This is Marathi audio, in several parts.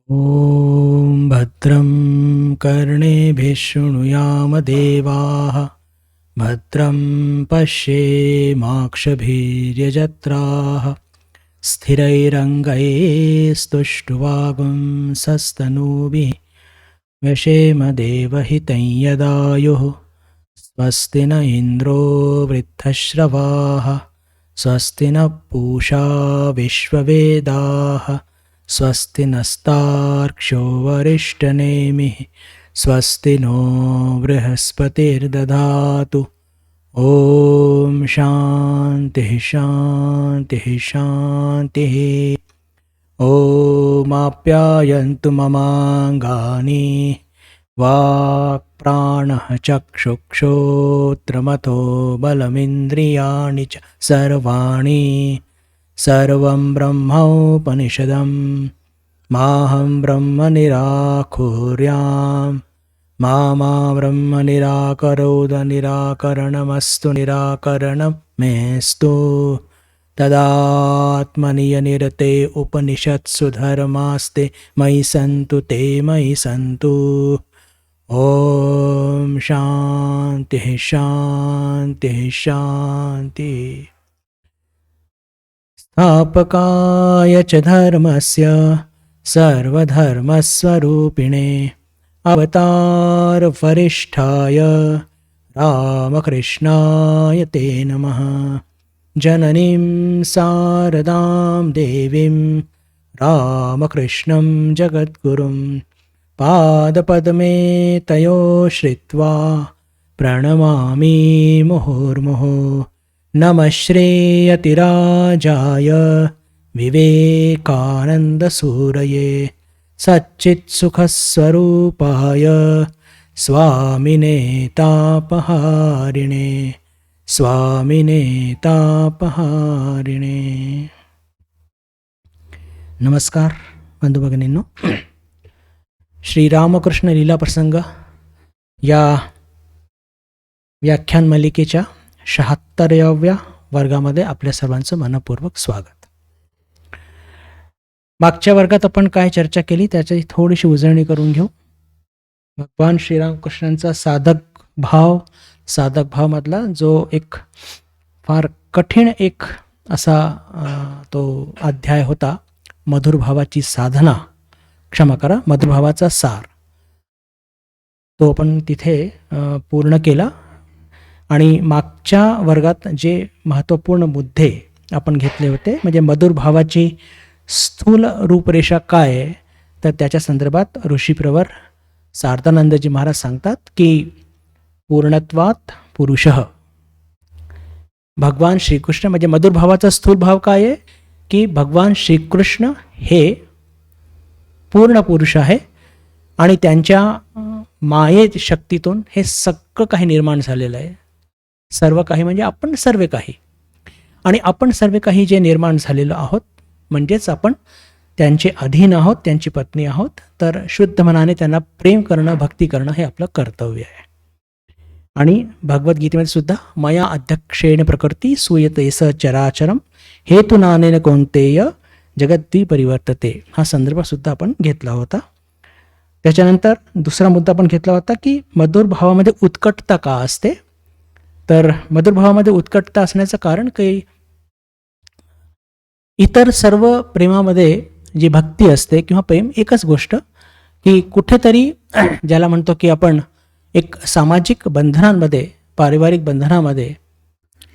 ॐ भद्रं कर्णेभिः शृणुयाम देवाः भद्रं पश्येमाक्षभिर्यजत्राः स्थिरैरङ्गैस्तुष्टुवागुंसस्तनूभिः व्यशेम देवहितं यदायुः स्वस्ति न इन्द्रो वृद्धश्रवाः स्वस्ति न पूषा विश्ववेदाः स्वस्ति नस्तार्क्ष्यो वरिष्ठनेमिः स्वस्ति नो बृहस्पतिर्दधातु। ॐ शान्तिः शान्तिः शान्तिः। ॐ आप्यायन्तु ममाङ्गानि वाक्प्राणः चक्षुश्रोत्रमथो बलमिन्द्रियाणि च सर्वाणि सर्वं ब्रह्मोपनिषदं माहं ब्रह्म निराकुर्यां मा ब्रह्म निराकरोद निराकरणमस्तु निराकरणं मेस्तु तदात्मनियनिरते उपनिषत्सु धर्मास्ते मयि सन्तु ते मयि सन्तु। ॐ शान्तिः शान्तिः शान्तिः। स्थापकाय च धर्मस्य सर्वधर्मस्वरूपिणे अवतारवरिष्ठाय रामकृष्णाय ते नमः। जननीं शारदां देवीं रामकृष्णं जगद्गुरुं पादपद्मे तयो श्रित्वा प्रणमामि मुहुर्मुहुः। नमः श्रेयतिराजाय विवेकानन्दसूरये सच्चित्सुखस्वरूपाय स्वामिने तापहारिणे स्वामिने तापहारिणे। नमस्कार बंधू भगिनींनो, श्रीरामकृष्ण लीला प्रसंग या व्याख्यान मालिकेच्या 76व्या वर्गामध्ये आपल्या सर्वांचं मनपूर्वक स्वागत। मागच्या वर्गात आपण काय चर्चा केली त्याची थोडीशी उजळणी करून घेऊ। भगवान श्रीरामकृष्णांचा साधक भावमधला जो एक फार कठीण एक असा तो अध्याय होता, मधुर भावाची साधना, क्षमा करा, मधुर भावाचा सार, तो आपण तिथे पूर्ण केला। आणि मागच्या वर्गात जे महत्त्वपूर्ण मुद्दे आपण घेतले होते, म्हणजे मधुर भावाची स्थूल रूपरेषा काय आहे, तर त्याच्या संदर्भात ऋषीप्रवर शारदानंदजी महाराज सांगतात की पूर्णत्वात पुरुषः, भगवान श्रीकृष्ण म्हणजे मधुर भावाचा स्थूल भाव काय आहे की भगवान श्रीकृष्ण हे पूर्ण पुरुष आहे आणि त्यांच्या माये शक्तीतून हे सगळं काही निर्माण झालेलं आहे। सर्व काही म्हणजे आपण सर्व काही, आणि आपण सर्व काही जे निर्माण झालेलो आहोत म्हणजेच आपण त्यांचे अधीन आहोत, त्यांची पत्नी आहोत। तर शुद्ध मनाने त्यांना प्रेम करणं, भक्ती करणं हे आपलं कर्तव्य आहे। आणि भगवद्गीतेमध्ये सुद्धा मया अध्यक्षेण प्रकृती सूयते स चराचरम हेतुनानेन कौन्तेय जगद्वी परिवर्तते, हा संदर्भ सुद्धा आपण घेतला होता। त्याच्यानंतर दुसरा मुद्दा आपण घेतला होता की मधुर भावामध्ये उत्कटता का असते। तर मधुर भावामध्ये उत्कटता असण्याचं कारण काही, इतर सर्व प्रेमामध्ये जी भक्ती असते किंवा प्रेम एकच गोष्ट की कुठेतरी ज्याला म्हणतो की आपण एक सामाजिक बंधनांमध्ये, पारिवारिक बंधनामध्ये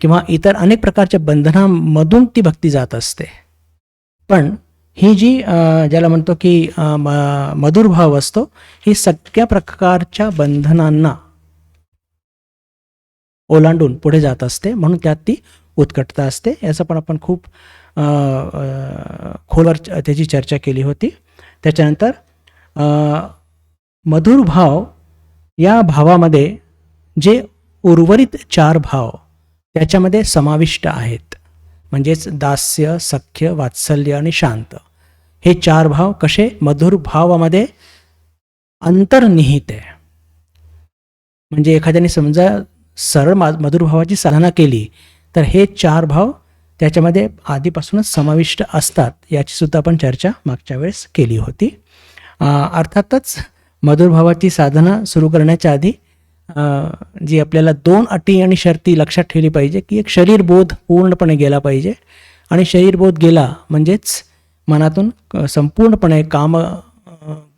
किंवा इतर अनेक प्रकारच्या बंधनांमधून ती भक्ती जात असते। पण ही जी ज्याला म्हणतो की मधुर भाव असतो, ही सगळ्या प्रकारच्या बंधनांना ओलांडून पुढे जात असते, म्हणून त्यात ती उत्कटता असते। याचं पण आपण खूप खोलवर त्याची चर्चा केली होती। त्याच्यानंतर मधुर भाव या भावामध्ये जे उर्वरित 4 भाव त्याच्यामध्ये समाविष्ट आहेत, म्हणजेच दास्य, सख्य, वात्सल्य आणि शांत, हे 4 भाव कसे मधुर भावामध्ये अंतर्निहित आहे। म्हणजे एखाद्याने समजा सरळ मधुर भावाची साधना केली तर हे 4 भाव त्याच्यामध्ये आधीपासूनच समाविष्ट असतात, याची सुद्धा आपण चर्चा मागच्या वेळेस केली होती। अर्थातच मधुर भावाची साधना सुरू करण्याच्या आधी जी आपल्याला 2 अटी आणि शर्ती लक्षात ठेवली पाहिजे, की एक शरीरबोध पूर्णपणे गेला पाहिजे, आणि शरीरबोध गेला म्हणजेच मनातून संपूर्णपणे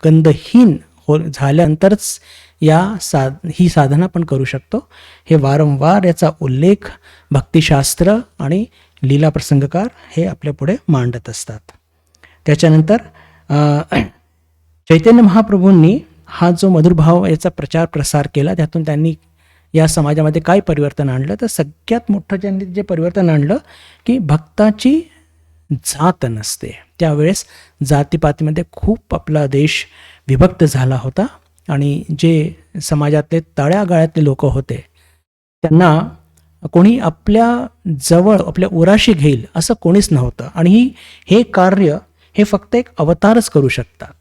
गंधहीन झाल्यानंतरच ही साधना पण करू शकतो. हे वारंवार याचा उल्लेख भक्तिशास्त्र आणि लीला प्रसंगकार हे आपल्या पुढे मांडत असतात. त्याच्यानंतर चैतन्य महाप्रभूंनी हा जो मधुर भाव याचा प्रचार प्रसार केला, त्यातून त्यांनी या समाजामध्ये काय परिवर्तन आणलं, तर सगळ्यात मोठं त्यांनी जे परिवर्तन आणलं की भक्ताची जात नसते. त्यावेळेस जातीपातीमध्ये खूप आपला देश विभक्त झाला होता, आणि जे समाजातले तळागाळातले लोक होते त्यांना कोणी आपल्या जवळ आपल्या उराशी घेईल असं कोणीच नव्हतं, आणि हे कार्य हे फक्त एक अवतारच करू शकतात.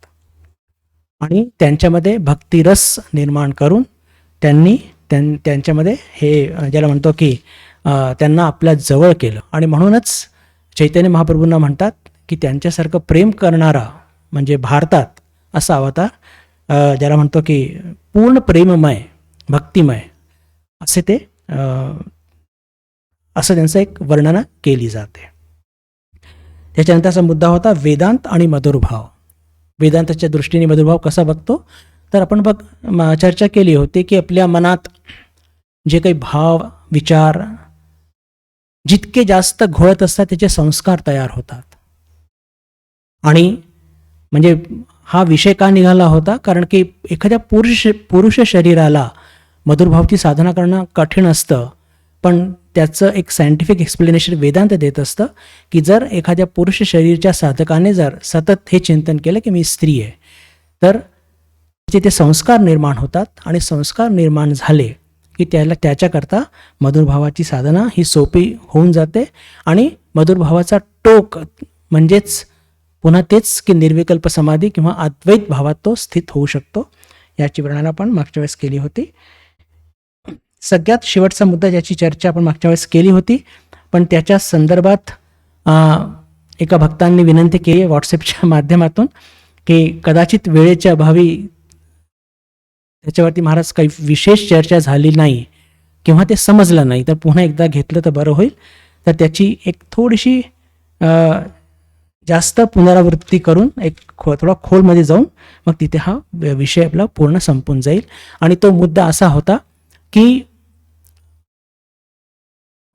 आणि त्यांच्यामध्ये भक्तिरस निर्माण करून त्यांनी त्यांच्यामध्ये हे ज्याला म्हणतो की त्यांना आपल्या जवळ केलं. आणि म्हणूनच चैतन्य महाप्रभूंना म्हणतात की त्यांच्यासारखं प्रेम करणारा म्हणजे भारतात असा अवतार, ज्याला म्हणतो की पूर्ण प्रेममय भक्तिमय असे ते असं त्यांचं एक वर्णना केली जाते. त्याच्यानंतरचा मुद्दा होता वेदांत आणि मधुरभाव. वेदांताच्या दृष्टीने मधुरभाव कसा बघतो, तर आपण चर्चा केली होती की आपल्या मनात जे काही भाव विचार जितके जास्त घोळत असतात त्याचे संस्कार तयार होतात. आणि म्हणजे हा विषय का निघाला होता, कारण की एखाद्या पुरुष शरीराला मधुरभावची साधना करणं कठीण असतं, पण त्याचं एक सायंटिफिक एक्सप्लेनेशन वेदांत देत असतं की जर एखाद्या पुरुष शरीराच्या साधकाने जर सतत हे चिंतन केलं की मी स्त्री आहे, तर ते संस्कार निर्माण होतात, आणि संस्कार निर्माण झाले की त्याच्याकरता मधुरभावाची साधना ही सोपी होऊन जाते. आणि मधुरभावाचा टोक म्हणजेच पुन्हा तेच की निर्विकल्प समाधी किंवा अद्वैत भावात तो स्थित होऊ शकतो. याची वर्णना आपण मागच्या वेळेस केली होती. सगळ्यात शेवटचा मुद्दा ज्याची चर्चा आपण मागच्या वेळेस केली होती, पण त्याच्या संदर्भात एका भक्तांनी विनंती केली व्हॉट्सॲपच्या माध्यमातून की कदाचित वेळेच्या अभावी त्याच्यावरती महाराज काही विशेष चर्चा झाली नाही किंवा ते समजलं नाही, तर पुन्हा एकदा घेतलं तर बरं होईल. तर त्याची एक थोडीशी जास्त पुनरावृत्ती करून एक थोडा खोलमध्ये जाऊन मग तिथे हा विषय आपला पूर्ण संपून जाईल. आणि तो मुद्दा असा होता की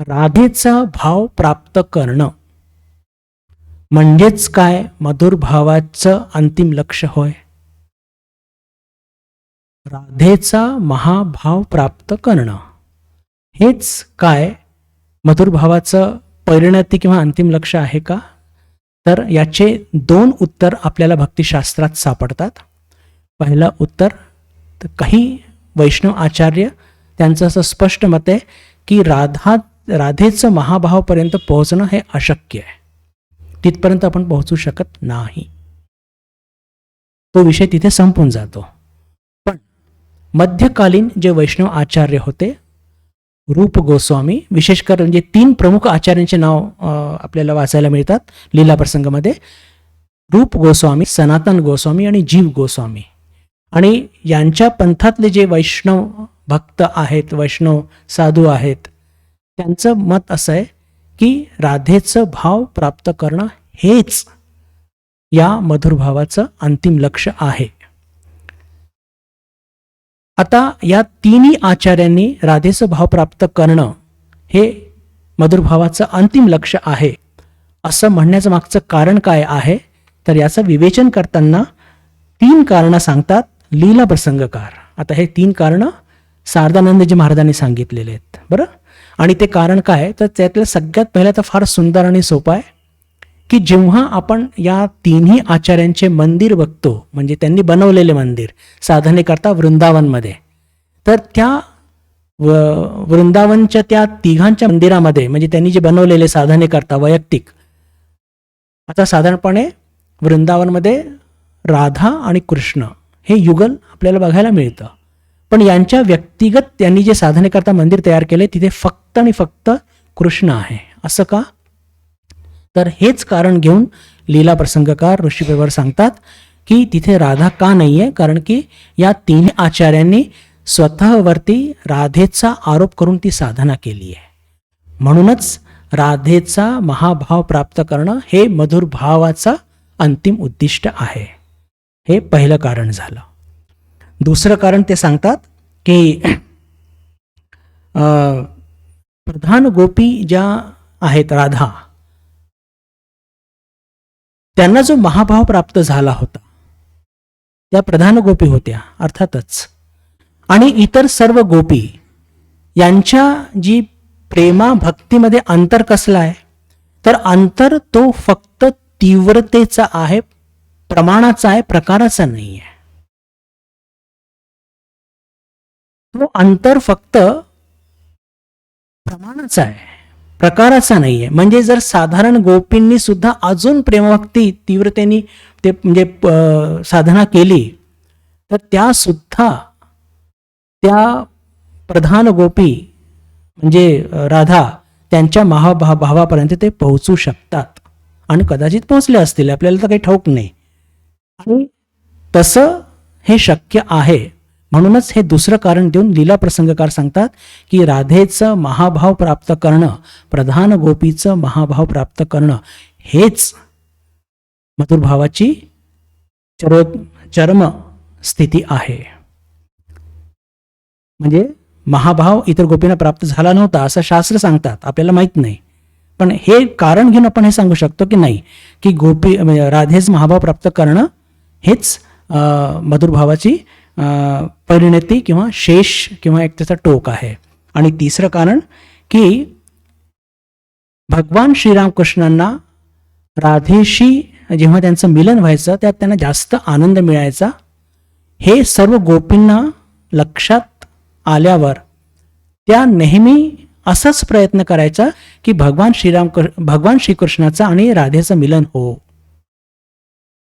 राधेचा भाव प्राप्त करणं म्हणजेच काय, मधुर भावाचं अंतिम लक्ष होय. राधेचा महाभाव प्राप्त करणं हेच काय मधुर भावाचं परिणती किंवा अंतिम लक्ष आहे का, तर याचे 2 उत्तर आपल्याला भक्तिशास्त्रात सापडतात. पहिलं उत्तर, तर काही वैष्णव आचार्य त्यांचं असं स्पष्ट मत आहे की राधेचं महाभावापर्यंत पोहोचणं हे अशक्य आहे, तिथपर्यंत आपण पोहोचू शकत नाही, तो विषय तिथे संपून जातो. पण मध्यकालीन जे वैष्णव आचार्य होते, रूप गोस्वामी, विशेषकर म्हणजे 3 प्रमुख आचार्यांचे नाव आपल्याला वाचायला मिळतात लीला प्रसंगामध्ये, रूप गोस्वामी, सनातन गोस्वामी आणि जीव गोस्वामी. आणि यांच्या पंथातले जे वैष्णव भक्त आहेत, वैष्णव साधू आहेत, त्यांचं मत असं आहे की राधेचं भाव प्राप्त करणं हेच या मधुर भावाचं अंतिम लक्ष आहे. आता या 3 आचार्यांनी राधेचं भाव प्राप्त करणं हे मधुर भावाचं अंतिम लक्ष आहे असं म्हणण्याचं मागचं कारण काय आहे, तर याचं विवेचन करताना 3 कारणं सांगतात लीला प्रसंगकार. आता हे 3 कारणं शारदानंदजी महाराजांनी सांगितलेले आहेत. बरं, आणि ते कारण काय, तर त्यातलं सगळ्यात पहिलं तर फार सुंदर आणि सोपं आहे की जेव्हा आपण या 3 आचार्यांचे मंदिर बघतो, म्हणजे त्यांनी बनवलेले मंदिर साधनेकरता वृंदावनमध्ये, तर त्या वृंदावनच्या त्या 3 मंदिरामध्ये म्हणजे त्यांनी जे बनवलेले साधनेकरता वैयक्तिक, आता साधारणपणे वृंदावनमध्ये राधा आणि कृष्ण हे युगल आपल्याला बघायला मिळतं. पण यांच्या व्यक्तिगत त्यांनी जे साधनेकरता मंदिर तयार केले तिथे फक्त आणि फक्त कृष्ण आहे. असं का, तर हेच कारण घेऊन लीला प्रसंगकार ऋषीप्रवर सांगतात की तिथे राधा का नाही आहे, कारण की या तीन आचार्यांनी स्वतःवरती राधेचा आरोप करून ती साधना केली आहे. म्हणूनच राधेचा महाभाव प्राप्त करणं हे मधुर भावाचा अंतिम उद्दिष्ट आहे. हे पहिलं कारण झालं. दुसरं कारण ते सांगतात की प्रधान गोपी ज्या आहेत राधा, त्यांना जो महाभाव प्राप्त झाला होता त्या प्रधान गोपी होत्या अर्थातच, आणि इतर सर्व गोपी यांच्या जी प्रेमा भक्तीमध्ये अंतर कसलं आहे, तर अंतर तो फक्त तीव्रतेचा आहे, प्रमाणाचा आहे, प्रकाराचा नाही आहे. तो अंतर फक्त प्रमाणाचा आहे, प्रकाराचा नाही आहे. म्हणजे जर साधारण गोपींनी सुद्धा अजून प्रेमभक्ती तीव्रतेने ते म्हणजे साधना केली, तर त्या सुद्धा त्या प्रधान गोपी म्हणजे राधा त्यांच्या महाभावापर्यंत ते पोहोचू शकतात आणि कदाचित पोहोचले असतील, आपल्याला तर काही ठाऊक नाही. आणि तसं हे शक्य आहे. म्हणूनच हे दुसरं कारण देऊन लीला प्रसंगकार सांगतात की राधेचं महाभाव प्राप्त करणं, प्रधान गोपीचं महाभाव प्राप्त करणं हेच मधुर भावाची चरम स्थिती आहे. म्हणजे महाभाव इतर गोपींना प्राप्त झाला नव्हता असं शास्त्र सांगतात, आपल्याला माहित नाही. पण हे कारण घेऊन आपण हे सांगू शकतो की नाही, की गोपी राधेच महाभाव प्राप्त करणं हेच मधुर भावाची परिणती किंवा शेष किंवा एक त्याचा टोक आहे. आणि तिसरं कारण की भगवान श्रीरामकृष्णांना राधेशी जेव्हा त्यांचं मिलन व्हायचं त्यात त्यांना जास्त आनंद मिळायचा. हे सर्व गोपींना लक्षात आल्यावर त्या नेहमी असाच प्रयत्न करायचा की भगवान श्रीकृष्णाचं आणि राधेचं मिलन हो.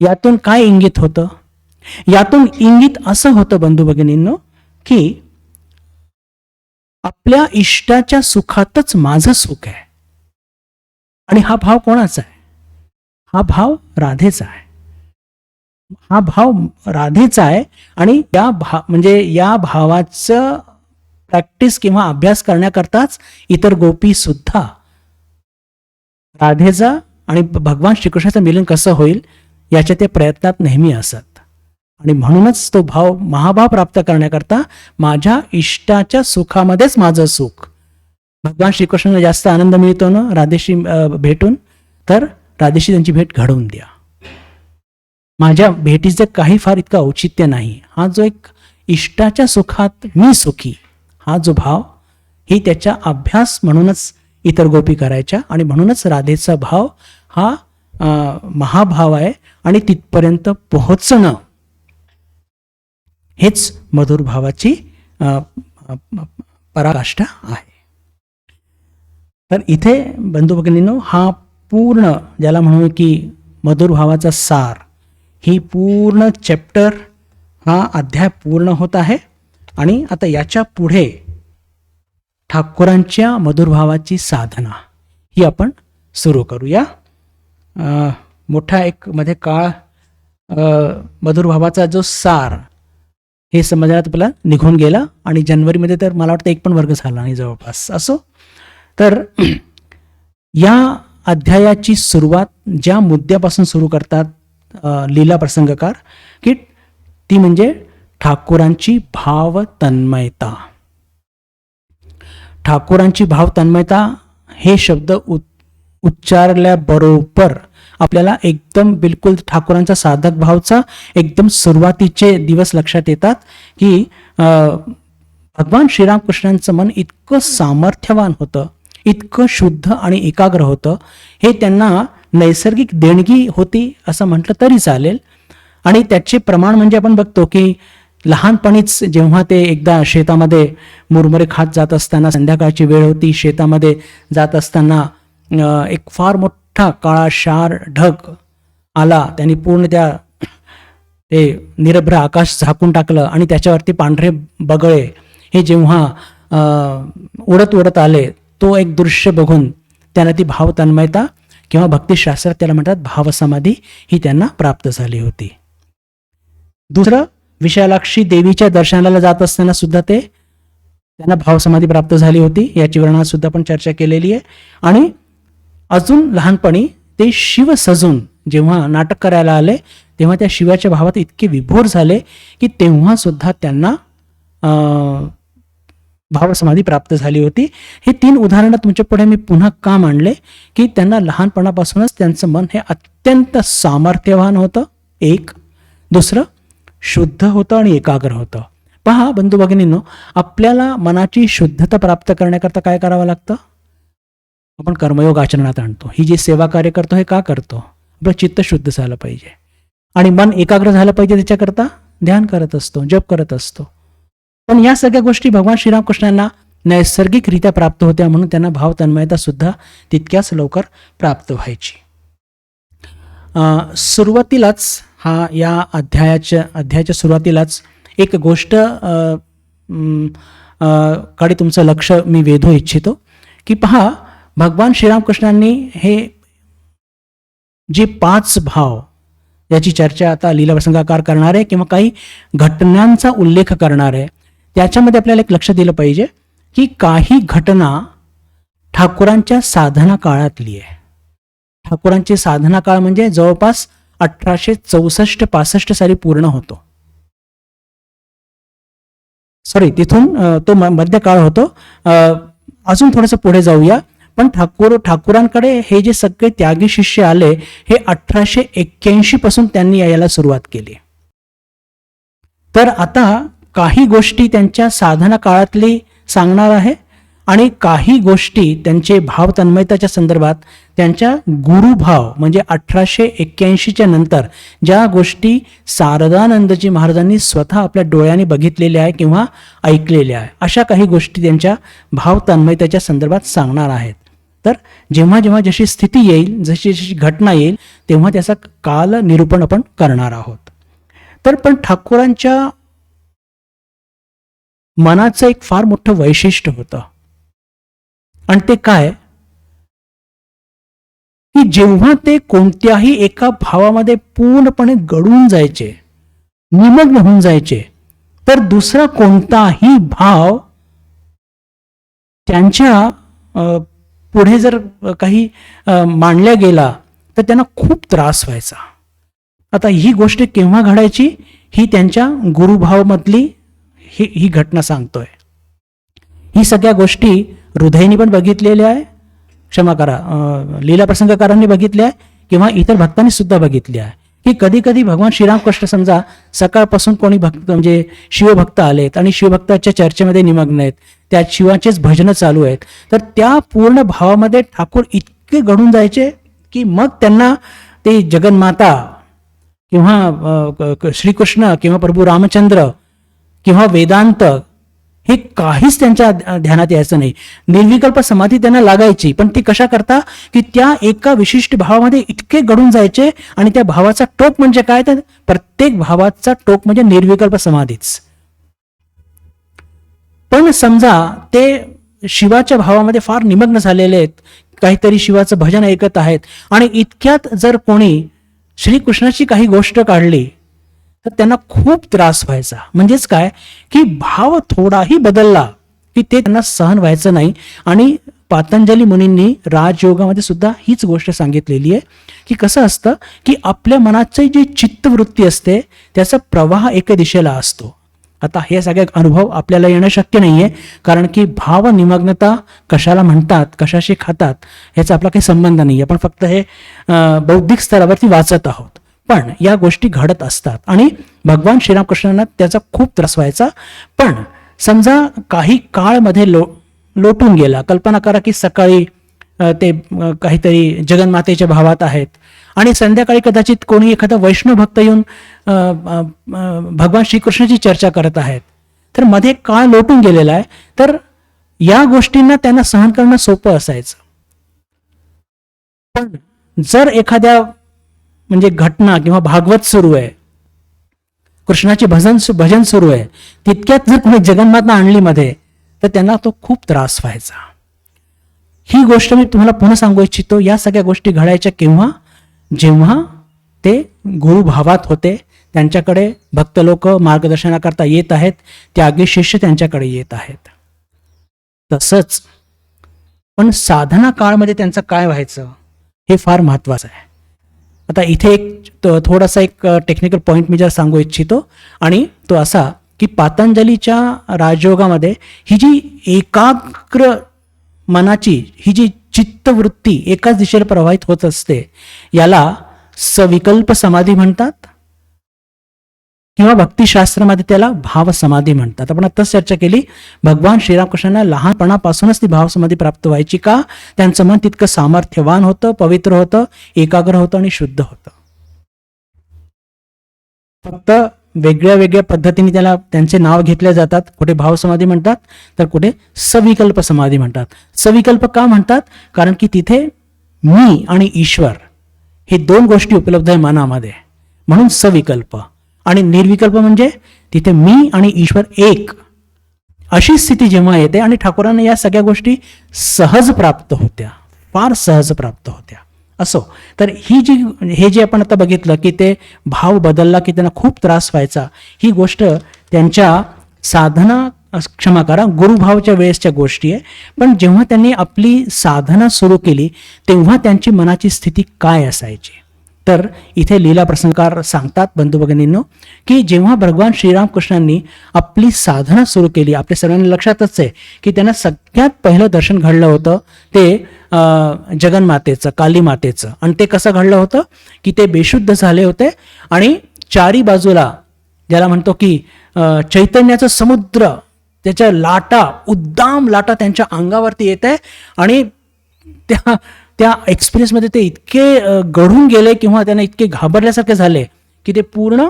यातून काय इंगित होतं? यातून इंगित असं होतं बंधू भगिनींनो की आपल्या इष्टाच्या सुखातच माझं सुख आहे. आणि हा भाव कोणाचा आहे? हा भाव राधेचा आहे. हा भाव राधेचा आहे. आणि या भावाचं प्रॅक्टिस किंवा अभ्यास करण्याकरताच इतर गोपी सुद्धा राधेचा आणि भगवान श्रीकृष्णाचं मिलन कसं होईल याच्या ते प्रयत्नात नेहमी असत. आणि म्हणूनच तो भाव महाभाव प्राप्त करण्याकरता माझ्या इष्टाच्या सुखामध्येच माझं सुख. भगवान श्रीकृष्णाला जास्त आनंद मिळतो ना राधेशी भेटून, तर राधेशी त्यांची भेट घडवून द्या. माझ्या भेटीचं काही फार इतकं औचित्य नाही. हा जो एक इष्टाच्या सुखात मी सुखी हा जो भाव, ही त्याचा अभ्यास म्हणूनच इतर गोपी करायच्या. आणि म्हणूनच राधेचा भाव हा महाभाव आहे. आणि तिथपर्यंत पोहोचणं हेच मधुर भावाची पराकाष्ठा आहे. तर इथे बंधू भगिनींनो हा पूर्ण ज्याला म्हणू की मधुर भावाचा सार, ही पूर्ण चॅप्टर हा अध्याय पूर्ण होत आहे. आणि आता याच्या पुढे ठाकूरांच्या मधुर भावाची साधना ही आपण सुरू करूया. मोठा एक मध्ये काळ मधुर भावाचा जो सार हे समजण्यात आपला निघून गेला. आणि जानेवारीमध्ये तर मला वाटतं एक पण वर्ग झाला नाही जवळपास. असो, तर या अध्यायाची सुरुवात ज्या मुद्द्यापासून सुरू करतात लीला प्रसंगकार, की ती म्हणजे ठाकूरांची भावतन्मयता. ठाकूरांची भावतन्मयता हे शब्द उच्चारल्याबरोबर आपल्याला एकदम बिलकुल ठाकूरांचा साधक भावचा एकदम सुरुवातीचे दिवस लक्षात येतात. की भगवान श्रीरामकृष्णांचं मन इतकं सामर्थ्यवान होतं, इतकं शुद्ध आणि एकाग्र होतं. हे त्यांना नैसर्गिक देणगी होती असं म्हटलं तरी चालेल. आणि त्याचे प्रमाण म्हणजे आपण बघतो की लहानपणीच जेव्हा ते एकदा शेतामध्ये मुरमुरे खात जात असताना, संध्याकाळची वेळ होती, शेतामध्ये जात असताना एक फार मोठा काळाशार ढग आला. त्यांनी पूर्ण ते निरभ्र आकाश झाकून टाकलं आणि त्याच्यावरती पांढरे बगळे हे जेव्हा उडत उडत आले, तो एक दृश्य बघून त्यांना ती भावतन्मयता किंवा भक्तिशास्त्रात त्याला म्हणतात भावसमाधी ही त्यांना प्राप्त झाली होती. दुसरं, विशालाक्षी देवीच्या दर्शनाला जात असताना सुद्धा त्यांना भावसमाधी प्राप्त झाली होती, याची वर्णनात सुद्धा आपण चर्चा केलेली आहे. आणि अजून लहानपणी ते शिव सजून जेव्हा नाटक करायला आले तेव्हा त्या शिवाच्या भावात इतके विभोर झाले की तेव्हा सुद्धा त्यांना भावसमाधी प्राप्त झाली होती. हे 3 उदाहरणं तुमच्या पुढे मी पुन्हा का मांडले की त्यांना लहानपणापासूनच त्यांचं मन हे अत्यंत सामर्थ्यवान होतं, एक. दुसरं, शुद्ध होतं आणि एकाग्र होतं. पहा बंधू भगिनींनो, आपल्याला मनाची शुद्धता प्राप्त करण्याकरता काय करावं लागतं? आपण कर्मयोग आचरणात आणतो. ही जी सेवा कार्य करतो हे का करतो? आपलं चित्त शुद्ध झालं पाहिजे आणि मन एकाग्र झालं पाहिजे, त्याच्याकरता ध्यान करत असतो, जप करत असतो. पण या सगळ्या गोष्टी भगवान श्रीरामकृष्णांना नैसर्गिकरित्या प्राप्त होत्या, म्हणून त्यांना भाव तन्मयता सुद्धा तितक्याच लवकर प्राप्त व्हायची. सुरुवातीलाच या अध्यायाच्या सुरुवातीलाच एक गोष्ट कडे तुमचं लक्ष मी वेधू इच्छितो की पहा, भगवान श्रीरामकृष्णांनी हे जे 5 भाव, याची चर्चा आता लीलाप्रसंगाकार करणार आहे किंवा काही घटनांचा उल्लेख करणार आहे, त्याच्यामध्ये आपल्याला एक लक्ष दिलं पाहिजे की काही घटना ठाकूरांच्या साधना काळातली आहे. ठाकूरांची साधना काळ म्हणजे जवळपास 1864-65 साली पूर्ण होतो. सॉरी, तिथून तो मध्यकाळ होतो. अजून थोडंसं पुढे जाऊया. पण ठाकूरांकडे हे जे सगळे त्यागी शिष्य आले हे 1881 पासून त्यांनी यायला सुरुवात केली. तर आता काही गोष्टी त्यांच्या साधना काळातली सांगणार आहे आणि काही गोष्टी त्यांचे भाव तन्मयताच्या संदर्भात त्यांच्या गुरुभाव म्हणजे 1881च्या नंतर ज्या गोष्टी शारदानंदजी महाराजांनी स्वतः आपल्या डोळ्यांनी बघितलेल्या आहे किंवा ऐकलेल्या आहे, अशा काही गोष्टी त्यांच्या भाव तन्मयताच्या संदर्भात सांगणार आहेत. तर जेव्हा जेव्हा जशी स्थिती येईल, जशी जशी घटना येईल, तेव्हा त्याचा काल निरूपण आपण करणार आहोत. तर पण ठाकूरांच्या मनाचं एक फार मोठं वैशिष्ट्य होतं आणि ते काय की जेव्हा ते कोणत्याही एका भावामध्ये पूर्णपणे गळून जायचे, निमग्न होऊन जायचे, तर दुसरा कोणताही भाव त्यांच्या पुढे जर काही मांडल्या गेला तर त्यांना खूप त्रास व्हायचा. आता ही गोष्ट केव्हा घडायची, ही त्यांच्या गुरुभावमधली ही घटना सांगतोय. ही सगळ्या गोष्टी हृदयनी पण बघितलेल्या आहे, क्षमा करा, लीलाप्रसंगकारांनी बघितल्या आहे किंवा इतर भक्तांनी सुद्धा बघितल्या आहे की कधी कधी भगवान श्रीरामकृष्ण समजा सकाळपासून कोणी भक्त म्हणजे शिवभक्त आलेत आणि शिवभक्ताच्या चर्चेमध्ये निमग्न आहेत, त्यात शिवाचेच भजनं चालू आहेत, तर त्या पूर्ण भावामध्ये ठाकूर इतके घडून जायचे की मग त्यांना ते जगन्माता किंवा श्रीकृष्ण किंवा प्रभू रामचंद्र किंवा वेदांत हे काहीच त्यांच्या ध्यानात यायचं नाही. निर्विकल्प समाधी त्यांना लागायची, पण ती कशा करता की त्या एका विशिष्ट भावामध्ये इतके गढून जायचे आणि त्या भावाचा टोक म्हणजे काय, तर प्रत्येक भावाचा टोक म्हणजे निर्विकल्प समाधीच. पण समजा ते शिवाच्या भावामध्ये फार निमग्न झालेले आहेत, काहीतरी शिवाचं भजन ऐकत आहेत आणि इतक्यात जर कोणी श्रीकृष्णाची काही गोष्ट काढली तर त्यांना खूप त्रास व्हायचा. म्हणजेच काय की भाव थोडाही बदलला की ते त्यांना सहन व्हायचं नाही. आणि पातंजली मुनींनी राजयोगामध्ये सुद्धा हीच गोष्ट सांगितलेली आहे की कसं असतं की आपल्या मनाची जी चित्तवृत्ती असते त्याचा प्रवाह एका दिशेला असतो. आता हे सगळे अनुभव आपल्याला येणं शक्य नाहीये, कारण की भाव निमग्नता कशाला म्हणतात, कशाशी खातात, ह्याचा आपला काही संबंध नाही. आपण फक्त हे बौद्धिक स्तरावरती वाचत आहोत. पण या गोष्टी घडत असतात आणि भगवान श्रीरामकृष्णांना त्याचा खूप त्रास व्हायचा. पण समजा काही काळ मध्ये लोटून गेला, कल्पना करा की सकाळी ते काहीतरी जगन्मातेच्या भावात आहेत आणि संध्याकाळी कदाचित कोणी एखादा वैष्णव भक्त येऊन भगवान श्रीकृष्णाची चर्चा करत आहेत, तर मध्ये काळ लोटून गेलेला आहे, तर या गोष्टींना त्यांना सहन करणं सोपं असायचं. पण जर एखाद्या म्हणजे घटना किंवा भागवत सुरू आहे, कृष्णाचे भजन सुरू आहे, तितक्यात जर कोणी जगन्माता आणली मध्ये तर त्यांना तो खूप त्रास व्हायचा. ही गोष्ट मी तुम्हाला पुन्हा सांगू इच्छितो. या सगळ्या गोष्टी घडायच्या केव्हा, जेव्हा ते गुरुभावात होते, त्यांच्याकडे भक्त लोक मार्गदर्शनाकरता येत आहेत, त्यागी शिष्य त्यांच्याकडे येत आहेत. तसंच पण साधना काळमध्ये त्यांचं काय व्हायचं हे फार महत्वाचं आहे. आता इथे एक थोडासा एक टेक्निकल पॉईंट मी जर सांगू इच्छितो, आणि तो असा की पातंजलीच्या राजयोगामध्ये ही जी एकाग्र मनाची ही जी चित्तवृत्ती एकाच दिशेला प्रवाहित होत असते, याला सविकल्प समाधी म्हणतात, किंवा भक्तिशास्त्रामध्ये त्याला भाव समाधी म्हणतात. आपण आत्ताच चर्चा केली, भगवान श्रीरामकृष्णांना लहानपणापासूनच ती भाव समाधी प्राप्त व्हायची. का? त्यांचं मन तितकं सामर्थ्यवान होतं, पवित्र होतं, एकाग्र होतं आणि शुद्ध होतं. फक्त वेगळ्या वेगळ्या पद्धतीने त्याला त्यांचे नाव घेतले जातात. कुठे भाव समाधी म्हणतात, तर कुठे सविकल्प समाधी म्हणतात. सविकल्प का म्हणतात? कारण की तिथे मी आणि ईश्वर हे दोन गोष्टी उपलब्ध आहे मनामध्ये, म्हणून सविकल्प. आणि निर्विकल्प म्हणजे तिथे मी आणि ईश्वर एक, अशी स्थिती जेव्हा येते. आणि ठाकूरांना या सगळ्या गोष्टी सहज प्राप्त होत्या, फार सहज प्राप्त होत्या. असो, तर हे जे आपण आता बघितलं की ते भाव बदलला की त्यांना खूप त्रास व्हायचा, ही गोष्ट त्यांच्या साधना, क्षमा करा, गुरुभावच्या वेळेसच्या गोष्टी आहे. पण जेव्हा त्यांनी आपली साधना सुरू केली तेव्हा त्यांची मनाची स्थिती काय असायची, तर इथे लीला प्रसंगकार सांगतात बंधू भगिनींनो, की जेव्हा भगवान श्रीरामकृष्णांनी आपली साधना सुरू केली, आपल्या सर्वांना लक्षातच आहे की त्यांना सगळ्यात पहिलं दर्शन घडलं होतं ते जगन्मातेचं, काली मातेचं. आणि ते कसं घडलं होतं की ते बेशुद्ध झाले होते आणि चारी बाजूला ज्याला म्हणतो की चैतन्याचं समुद्र, त्याच्या लाटा, उद्दाम लाटा त्यांच्या अंगावरती येत आहे. आणि त्या एक्सपिरियन्समध्ये ते इतके गढून गेले किंवा त्यांना इतके घाबरल्यासारखे झाले की ते पूर्ण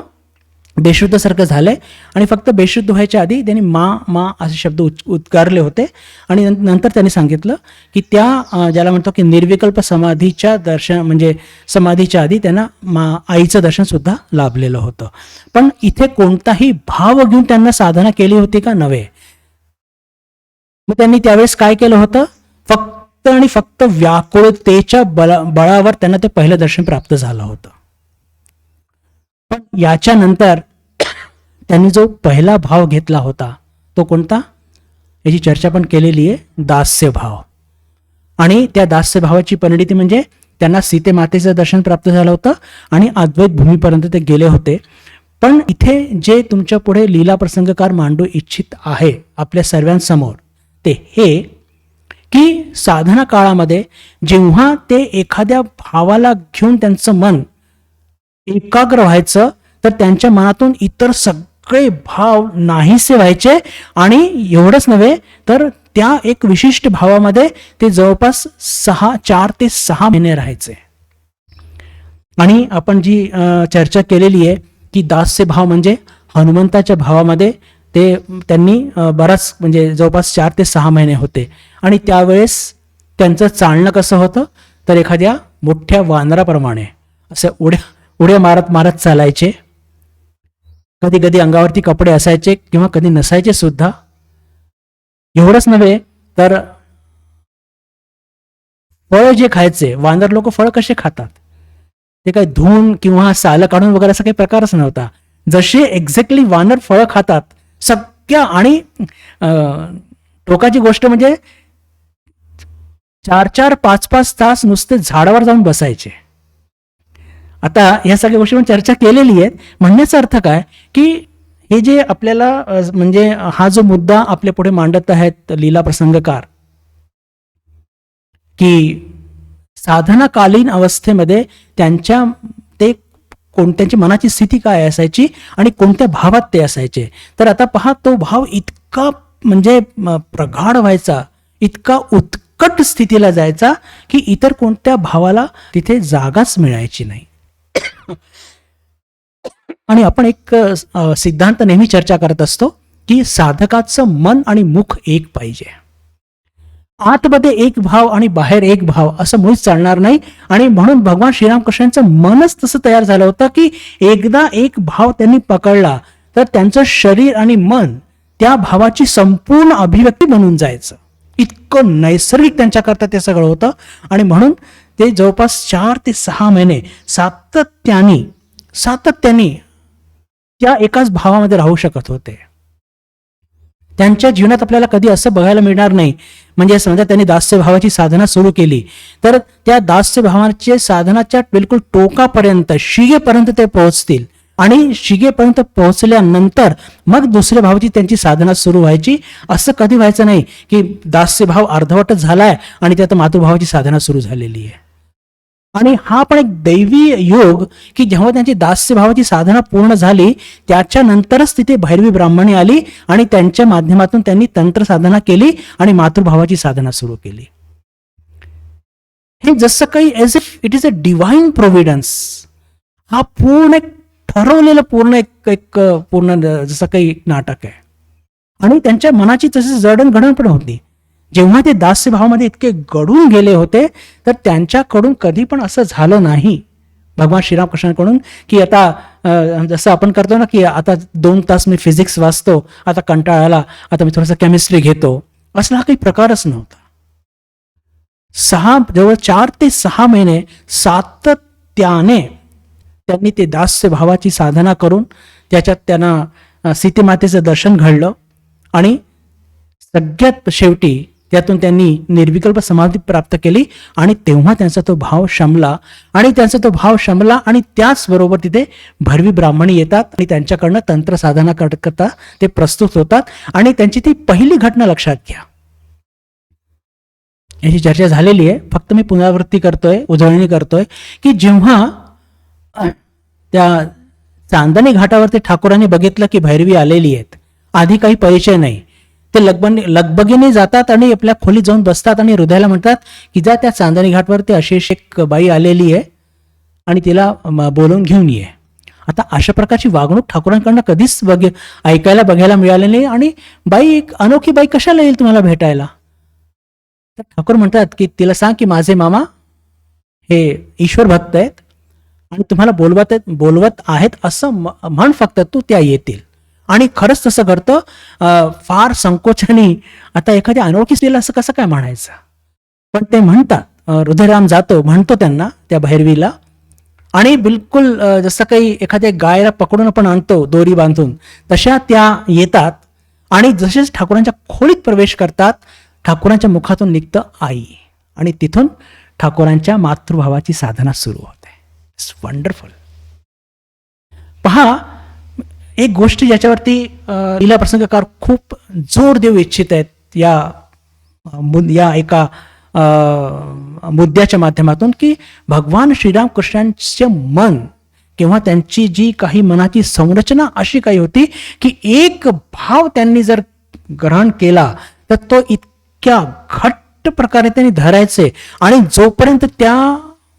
बेशुद्धसारखं झाले. आणि फक्त बेशुद्ध व्हायच्या आधी त्यांनी मा असे शब्द उद्गारले होते. आणि नंतर त्यांनी सांगितलं की त्या ज्याला म्हणतो की निर्विकल्प समाधीच्या दर्शन, म्हणजे समाधीच्या आधी त्यांना आईचं दर्शन सुद्धा लाभलेलं होतं. पण इथे कोणताही भाव घेऊन त्यांना साधना केली होती का? नव्हे. मग त्यांनी त्यावेळेस काय केलं होतं? फक्त आणि फक्त व्याकुळतेच्या बळावर त्यांना ते पहिलं दर्शन प्राप्त झालं होतं. पण याच्यानंतर त्यांनी जो पहिला भाव घेतला होता तो कोणता, याची चर्चा पण केलेली आहे, दास्य भाव. आणि त्या दास्य भावाची परिणिती म्हणजे त्यांना सीते मातेचं दर्शन प्राप्त झालं होतं आणि अद्वैत भूमीपर्यंत ते गेले होते. पण इथे जे तुमच्या पुढे लीला प्रसंगकार मांडू इच्छित आहे आपल्या सर्वांसमोर, ते हे की साधना काळामध्ये जेव्हा ते एखाद्या भावाला घेऊन त्यांचं मन एकाग्र व्हायचं, तर त्यांच्या मनातून इतर सगळे भाव नाहीसे व्हायचे. आणि एवढंच नव्हे तर त्या एक विशिष्ट भावामध्ये ते जवळपास 4 ते 6 महिने राहायचे. आणि आपण जी चर्चा केलेली आहे की दास्य भाव म्हणजे हनुमंताच्या भावामध्ये ते त्यांनी बराच, म्हणजे जवळपास 4 ते 6 महिने होते. आणि त्यावेळेस त्यांचं चालणं कसं होतं, तर एखाद्या मोठ्या वानराप्रमाणे असं उड्या मारत मारत चालायचे. कधी कधी अंगावरती कपडे असायचे किंवा कधी नसायचे सुद्धा. एवढंच नव्हे तर फळ जे खायचे, वानर लोक फळ कसे खातात, ते काही धुवून किंवा सालं काढून वगैरे असा काही प्रकारच नव्हता. जसे एक्झॅक्टली वानर फळ खातात सगळ्या, आणि टोकाची गोष्ट म्हणजे 4-4, 5-5 तास नुसते झाडावर जाऊन बसायचे. आता या सगळ्या गोष्टी चर्चा केलेली आहे. म्हणण्याचा अर्थ काय की हे जे आपल्याला म्हणजे हा जो मुद्दा आपल्या पुढे मांडत आहेत लीला प्रसंगकार, की साधनाकालीन अवस्थेमध्ये त्यांची मनाची स्थिती काय असायची आणि कोणत्या भावात ते असायचे. तर आता पहा, तो भाव इतका म्हणजे प्रगाढ व्हायचा, इतका उत्कट स्थितीला जायचा की इतर कोणत्या भावाला तिथे जागाच मिळायची नाही. आणि आपण एक सिद्धांत नेहमी चर्चा करत असतो की साधकाचं मन आणि मुख एक पाहिजे. आतमध्ये एक भाव आणि बाहेर एक भाव असं मुळीच चालणार नाही. आणि म्हणून भगवान श्रीरामकृष्णांचं मनच तसं तयार झालं होतं की एकदा एक भाव त्यांनी पकडला तर त्यांचं शरीर आणि मन त्या भावाची संपूर्ण अभिव्यक्ती बनून जायचं. इतकं नैसर्गिक त्यांच्याकरता ते सगळं होतं. आणि म्हणून ते जवळपास 4 ते 6 महिने सातत्याने त्या एकाच भावामध्ये राहू शकत होते. त्यांच्या जीवनात आपल्याला कधी असं बघायला मिळणार नाही, म्हणजे समजा त्यांनी दास्य भावाची साधना सुरू केली तर त्या दास्य भावाच्या साधनाच्या बिलकुल टोकापर्यंत, शिगेपर्यंत ते पोहोचतील आणि शिगेपर्यंत पोहोचल्यानंतर मग दुसऱ्या भावाची त्यांची साधना सुरू व्हायची. असं कधी व्हायचं नाही की दास्य भाव अर्धवटच झालाय आणि त्यात मातृभावाची साधना सुरू झालेली आहे. आणि हा पण एक दैवी योग की जेव्हा त्यांची दास्य भावाची साधना पूर्ण झाली त्याच्यानंतरच तिथे भैरवी ब्राह्मणी आली आणि त्यांच्या माध्यमातून त्यांनी तंत्र साधना केली आणि मातृभावाची साधना सुरू केली. हे जसं काही as if it is a divine providence, हा पूर्ण एक ठरवलेलं पूर्ण जसं काही नाटक आहे. आणि त्यांच्या मनाची तशी जडणघडण पण होती. जेव्हा ते दास्य भावामध्ये इतके गढून गेले होते तर त्यांच्याकडून कधी पण असं झालं नाही भगवान श्रीरामकृष्णांकडून की आता जसं आपण करतो ना की आता 2 तास मी फिजिक्स वाचतो, आता कंटाळा आला, आता मी थोडंसं केमिस्ट्री घेतो, असला काही प्रकारच नव्हता. जवळ 4 ते 6 महिने सातत्याने त्यांनी ते दास्य भावाची साधना करून त्याच्यात त्यांना सीतेमातेचं दर्शन घडलं आणि सगळ्यात शेवटी त्यातून त्यांनी निर्विकल्प समाधी प्राप्त केली आणि तेव्हा त्यांचा तो भाव शमला. आणि त्याचबरोबर तिथे भैरवी ब्राह्मणी येतात आणि त्यांच्याकडनं तंत्र साधना करता ते प्रस्तुत होतात. आणि त्यांची ती पहिली घटना लक्षात घ्या. याची चर्चा झालेली आहे, फक्त मी पुनरावृत्ती करतोय, उजळणी करतोय की जेव्हा त्या चांदणी घाटावरती ठाकूरांनी बघितलं की भैरवी आलेली आहेत, आधी काही परिचय नाही, ते लगबगीने जातात आणि आपल्या खोलीत जाऊन बसतात आणि हृदयाला म्हणतात की जा त्या चांदणी घाटवरती अशी एक बाई आलेली आहे आणि तिला बोलवून घेऊन ये. आता अशा प्रकारची वागणूक ठाकूरांकडनं कधीच ऐकायला बघायला मिळाली नाही. आणि बाई, एक अनोखी बाई कशाला येईल तुम्हाला भेटायला? तर ठाकूर म्हणतात की तिला सांग की माझे मामा हे ईश्वर भक्त आहेत आणि तुम्हाला बोलवत आहेत असं म्हण, फक्त तू त्या येतील. आणि खरंच तसं घडतं. फार संकोचाने आता एखाद्या अनोळखी स्त्रीला असं कसं काय म्हणायचं, पण ते म्हणतात. हृदयराम जातो, म्हणतो त्यांना, त्या भैरवीला, आणि बिलकुल जसं काही एखाद्या गायला पकडून आपण आणतो दोरी बांधून, तशा त्या येतात आणि जसेच ठाकूरांच्या खोलीत प्रवेश करतात ठाकूरांच्या मुखातून निघतं आई, आणि तिथून ठाकूरांच्या मातृभावाची साधना सुरू होते. It's wonderful. पहा, एक गोष्ट ज्याच्यावरती लीला प्रसंगकार खूप जोर देऊ इच्छित आहेत या एका मुद्द्याच्या माध्यमातून, की भगवान श्रीरामकृष्णांचे मन किंवा त्यांची जी काही मनाची संरचना अशी काही होती की एक भाव त्यांनी जर ग्रहण केला तर तो इतक्या घट्ट प्रकारे त्यांनी धरायचे आणि जोपर्यंत त्या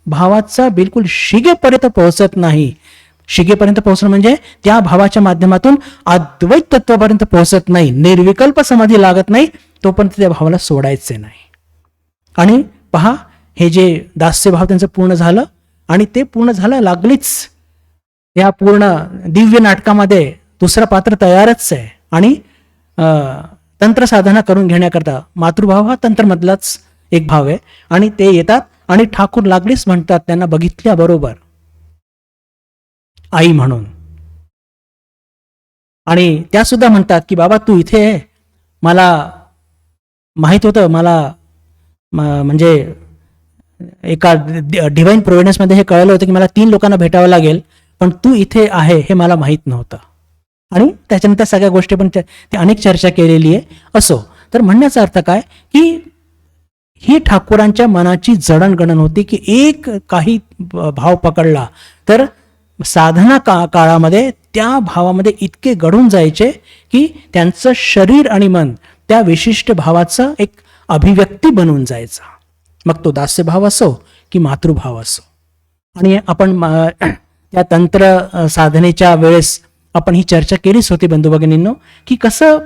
भावाचा बिलकुल शिगेपर्यंत पोहोचत नाही, शिगेपर्यंत पोहोचणं म्हणजे त्या भावाच्या माध्यमातून अद्वैत तत्वापर्यंत पोहोचत नाही, निर्विकल्प समाधी लागत नाही, तोपर्यंत त्या भावाला सोडायचे नाही. आणि पहा, हे जे दास्य भाव त्यांचं पूर्ण झालं आणि ते पूर्ण झालं लागलीच या पूर्ण दिव्य नाटकामध्ये दुसरं पात्र तयारच आहे. आणि तंत्र साधना करून घेण्याकरता मातृभाव हा तंत्रमधलाच एक भाव आहे. आणि ते येतात आणि ठाकूर लागलीच म्हणतात त्यांना बघितल्याबरोबर आई म्हणून. आणि त्या सुद्धा म्हणतात की बाबा तू इथे आहे, मला माहित होतं, मला म्हणजे एका डिव्हाइन प्रोव्हिडन्समध्ये हे कळलं होतं की मला 3 लोकांना भेटावं लागेल, पण तू इथे आहे हे मला माहीत नव्हतं. आणि त्याच्यानंतर सगळ्या गोष्टी पण ते अनेक चर्चा केलेली आहे. असो, तर म्हणण्याचा अर्थ काय की ही ठाकूरांच्या मनाची जडणघडण होती की एक काही भाव पकडला तर साधना काळामध्ये त्या भावामध्ये इतके घडून जायचे की त्यांचं शरीर आणि मन त्या विशिष्ट भावाचं एक अभिव्यक्ती बनून जायचा, मग तो दास्य भाव असो की मातृभाव असो. आणि आपण त्या तंत्र साधनेच्या वेळेस आपण ही चर्चा केलीच होती बंधू भगिनींनो, की कसं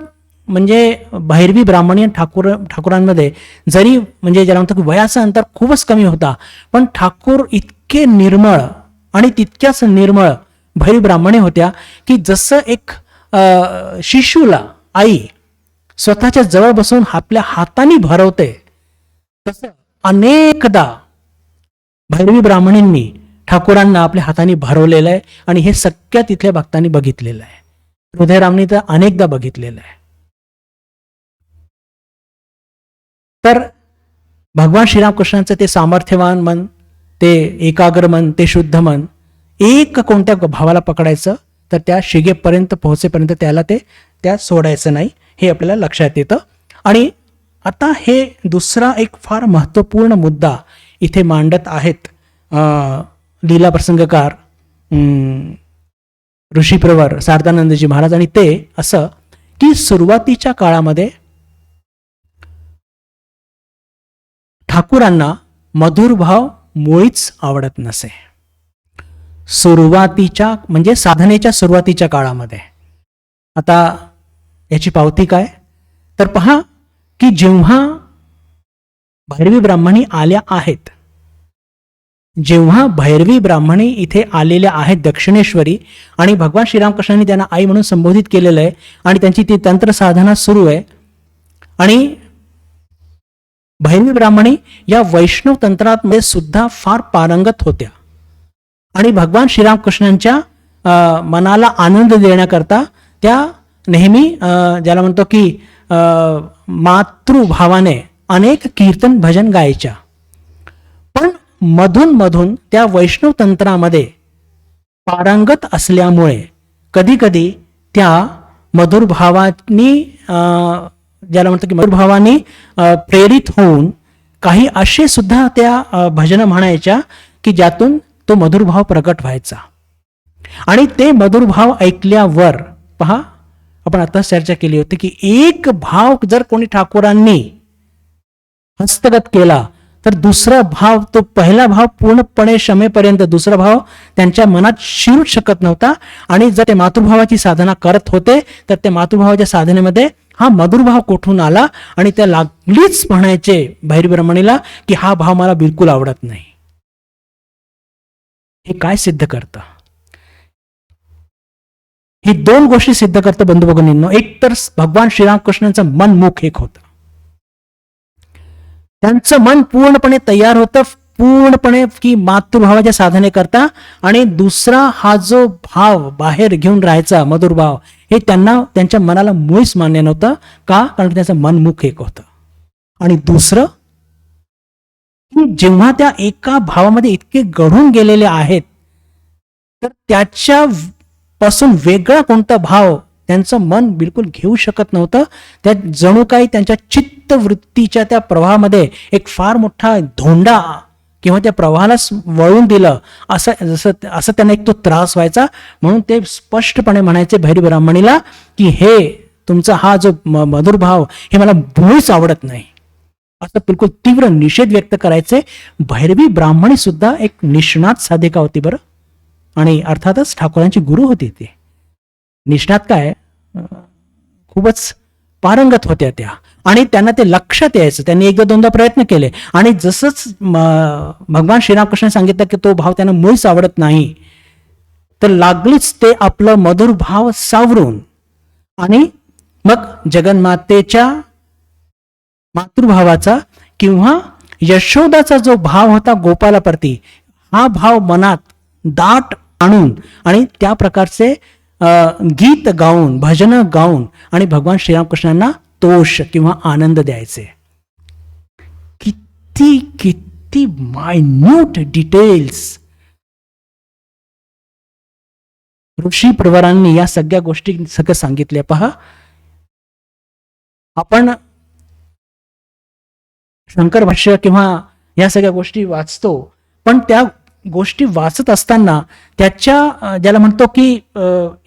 म्हणजे भैरवी ब्राह्मणी ठाकूरांमध्ये जरी म्हणजे ज्याला म्हणतो की वयाचं अंतर खूपच कमी होता, पण ठाकूर इतके निर्मळ आणि तितक्याच निर्मळ भैरवी ब्राह्मणी होत्या की जसं एक शिशूला आई स्वतःच्या जवळ बसून आपल्या हाताने भरवते, तसं अनेकदा भैरवी ब्राह्मणींनी ठाकूरांना आपल्या हाताने भरवलेलं आहे आणि हे सगळ्या तिथल्या भक्तांनी बघितलेलं आहे. हृदयरामनी तर अनेकदा बघितलेलं आहे. तर भगवान श्रीरामकृष्णांचं ते सामर्थ्यवान मन, ते एकाग्र मन, ते शुद्ध मन, एक कोणत्या भावाला पकडायचं तर त्या शिगेपर्यंत पोहोचेपर्यंत त्याला त्या सोडायचं नाही, हे आपल्याला लक्षात येतं. आणि आता हे दुसरा एक फार महत्त्वपूर्ण मुद्दा इथे मांडत आहेत लीला प्रसंगकार ऋषीप्रवर शारदानंदजी महाराज. आणि ते असं की सुरुवातीच्या काळामध्ये ठाकूरांना मधुर भाव मुळीच आवडत नसे. सुरुवातीच्या म्हणजे साधनेच्या सुरुवातीच्या काळामध्ये. आता याची पावती काय तर पहा की जेव्हा भैरवी ब्राह्मणी आल्या आहेत, जेव्हा भैरवी ब्राह्मणी इथे आलेल्या आहेत दक्षिणेश्वरी, आणि भगवान श्रीरामकृष्णांनी त्यांना आई म्हणून संबोधित केलेलं आहे आणि त्यांची ती तंत्र साधना सुरू आहे, आणि भैरवी ब्राह्मणी या वैष्णव तंत्रात सुद्धा फार पारंगत होत्या. आणि भगवान श्रीरामकृष्णांच्या मनाला आनंद देण्याकरता त्या नेहमी ज्याला म्हणतो की मातृभावाने अनेक कीर्तन भजन गायच्या. पण मधून मधून त्या वैष्णव तंत्रामध्ये पारंगत असल्यामुळे कधी कधी त्या मधुर भावानी ज्याला म्हणतो की मधुर भावानी प्रेरित होऊन काही असे सुद्धा त्या भजन म्हणायच्या की ज्यातून तो मधुर भाव प्रकट व्हायचा. आणि ते मधुर भाव ऐकल्यावर पहा, आपण आता चर्चा केली होती की एक भाव जर कोणी ठाकूरांनी हस्तगत केला तर दुसरा भाव, तो पहिला भाव पूर्णपणे क्षमेपर्यंत दुसरा भाव त्यांच्या मनात शिरूच शकत नव्हता. आणि जर ते मातृभावाची साधना करत होते तर त्या मातृभावाच्या साधनेमध्ये हा मधुर भाव कोठून आला, आणि त्या लागलीच म्हणायचे भैरवी ब्राह्मणीला की हा भाव मला बिलकुल आवडत नाही. हे काय सिद्ध करतं? ही दोन गोष्टी सिद्ध करतं बंधू भगिनींनो. एक तर भगवान श्रीरामकृष्णांचं मन मुख एक होतं, त्यांचं मन पूर्णपणे तयार होतं पूर्णपणे की मातृभावाच्या साधने करता. आणि दुसरा हा जो भाव बाहेर घेऊन राहायचा मधुर भाव, हे त्यांना त्यांच्या मनाला मुळीच मान्य नव्हतं. का? कारण त्यांचं मनमुख एक होतं. आणि दुसरं की जेव्हा त्या एका भावामध्ये इतके गढून गेलेले आहेत तर त्याच्या पासून वेगळा कोणता भाव त्यांचं मन बिलकुल घेऊ शकत नव्हतं. त्या जणू काही त्यांच्या चित्तवृत्तीच्या त्या प्रवाहामध्ये एक फार मोठा धोंडा किंवा त्या प्रवाहाला वळून दिलं असं त्यांना एक तो त्रास व्हायचा. म्हणून ते स्पष्टपणे म्हणायचे भैरवी ब्राह्मणीला की हे तुमचा हा जो मधुर भाव हे मला मुळीच आवडत नाही, असं बिलकुल तीव्र निषेध व्यक्त करायचे. भैरवी ब्राह्मणी सुद्धा एक निष्णात साधिका होती बरं, आणि अर्थातच ठाकूरांची गुरु होती. ती निष्णात काय, खूपच पारंगत होत्या त्या. आणि त्यांना ते लक्षात यायचं. त्यांनी एकदा दोनदा प्रयत्न केले, आणि जसंच भगवान श्रीरामकृष्ण सांगितलं की तो भाव त्यांना मुळीच आवडत नाही, तर लागलीच ते आपलं मधुर भाव सावरून आणि मग जगन्मातेच्या मातृभावाचा किंवा यशोदाचा जो भाव होता गोपालाप्रती, हा भाव मनात दाट आणून आणि त्या प्रकारचे गीत गाऊन भजन गाऊन आणि भगवान श्रीरामकृष्णांना तोष किंवा आनंद द्यायचे. किती किती मायन्यूट डिटेल्स ऋषी प्रवरांनी या सगळ्या गोष्टी सगळं सांगितल्या. पहा, आपण शंकर भाष्य किंवा या सगळ्या गोष्टी वाचतो, पण त्या गोष्टी वाचत असताना त्याच्या ज्याला म्हणतो की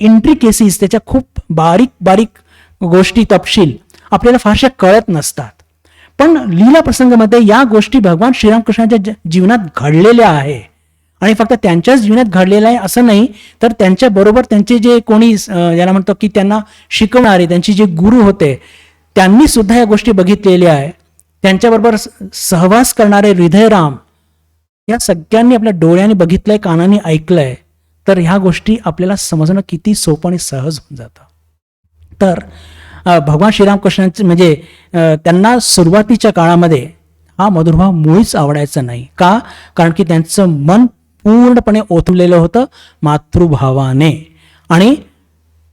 इंट्रिकेसीज, त्याच्या खूप बारीक बारीक गोष्टी तपशील आपल्याला फारशा कळत नसतात. पण लीला प्रसंगामध्ये या गोष्टी भगवान श्रीरामकृष्णाच्या जीवनात घडलेल्या आहे, आणि फक्त त्यांच्याच जीवनात घडलेलं आहे असं नाही, तर त्यांच्या बरोबर त्यांचे जे कोणी याला म्हणतो की त्यांना शिकवणारे त्यांचे जे गुरु होते त्यांनी सुद्धा या गोष्टी बघितलेल्या आहे. त्यांच्याबरोबर सहवास करणारे हृदयराम या सगळ्यांनी आपल्या डोळ्याने बघितलंय, कानाने ऐकलंय. तर ह्या गोष्टी आपल्याला समजणं किती सोपं आणि सहज होऊन जातं. तर भगवान श्रीरामकृष्णांचे म्हणजे त्यांना सुरुवातीच्या काळामध्ये हा मधुरभाव मुळीच आवडायचा नाही. का? कारण की त्यांचं मन पूर्णपणे ओथंबलेलं होतं मातृभावाने, आणि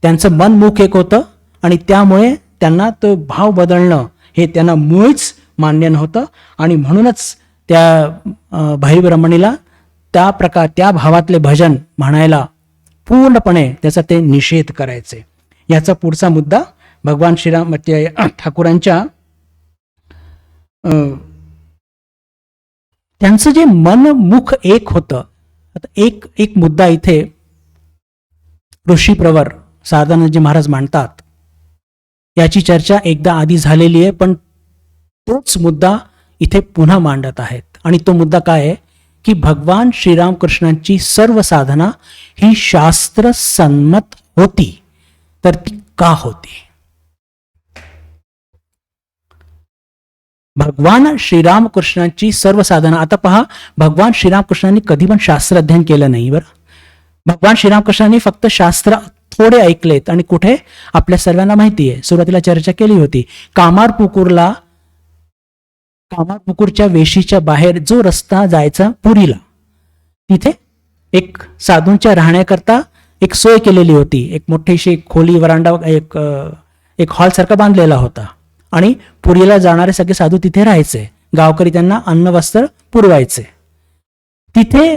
त्यांचं मन मुख एक होतं, आणि त्यामुळे त्यांना तो भाव बदलणं हे त्यांना मुळीच मान्य नव्हतं. आणि म्हणूनच त्या भाईब्रह्मणीला त्या भावातले भजन म्हणायला पूर्णपणे त्याचा ते निषेध करायचे. याचा पुढचा मुद्दा भगवान श्रीराम ठाकूरांच्या त्यांचं जे मन मुख एक होतं. आता एक मुद्दा इथे ऋषी प्रवर सारदानंदजी महाराज मांडतात, याची चर्चा एकदा आधी झालेली आहे, पण तोच मुद्दा इथे पुन्हा मांडत आहेत. आणि तो मुद्दा काय आहे की भगवान श्रीरामकृष्णांची सर्व साधना ही शास्त्र संमत होती, तर ती का होती? भगवान श्रीरामकृष्णांची सर्व साधना, आता पहा, भगवान श्रीरामकृष्णांनी कधी पण शास्त्र अध्ययन केलं नाही. बरं, भगवान श्रीरामकृष्णांनी फक्त शास्त्र थोडे ऐकलेत. आणि कुठे? आपल्या सर्वांना माहिती आहे, सुरुवातीला चर्चा केली होती, कामारपुकूरच्या वेशीच्या बाहेर जो रस्ता जायचा पुरीला, तिथे एक साधूंच्या राहण्याकरता एक सोय केलेली होती. एक मोठीशी खोली, वरांडा, एक हॉल सारखा बांधलेला होता, आणि पुरीला जाणारे सगळे साधू तिथे राहायचे. गावकरी त्यांना अन्न वस्त्र पुरवायचे. तिथे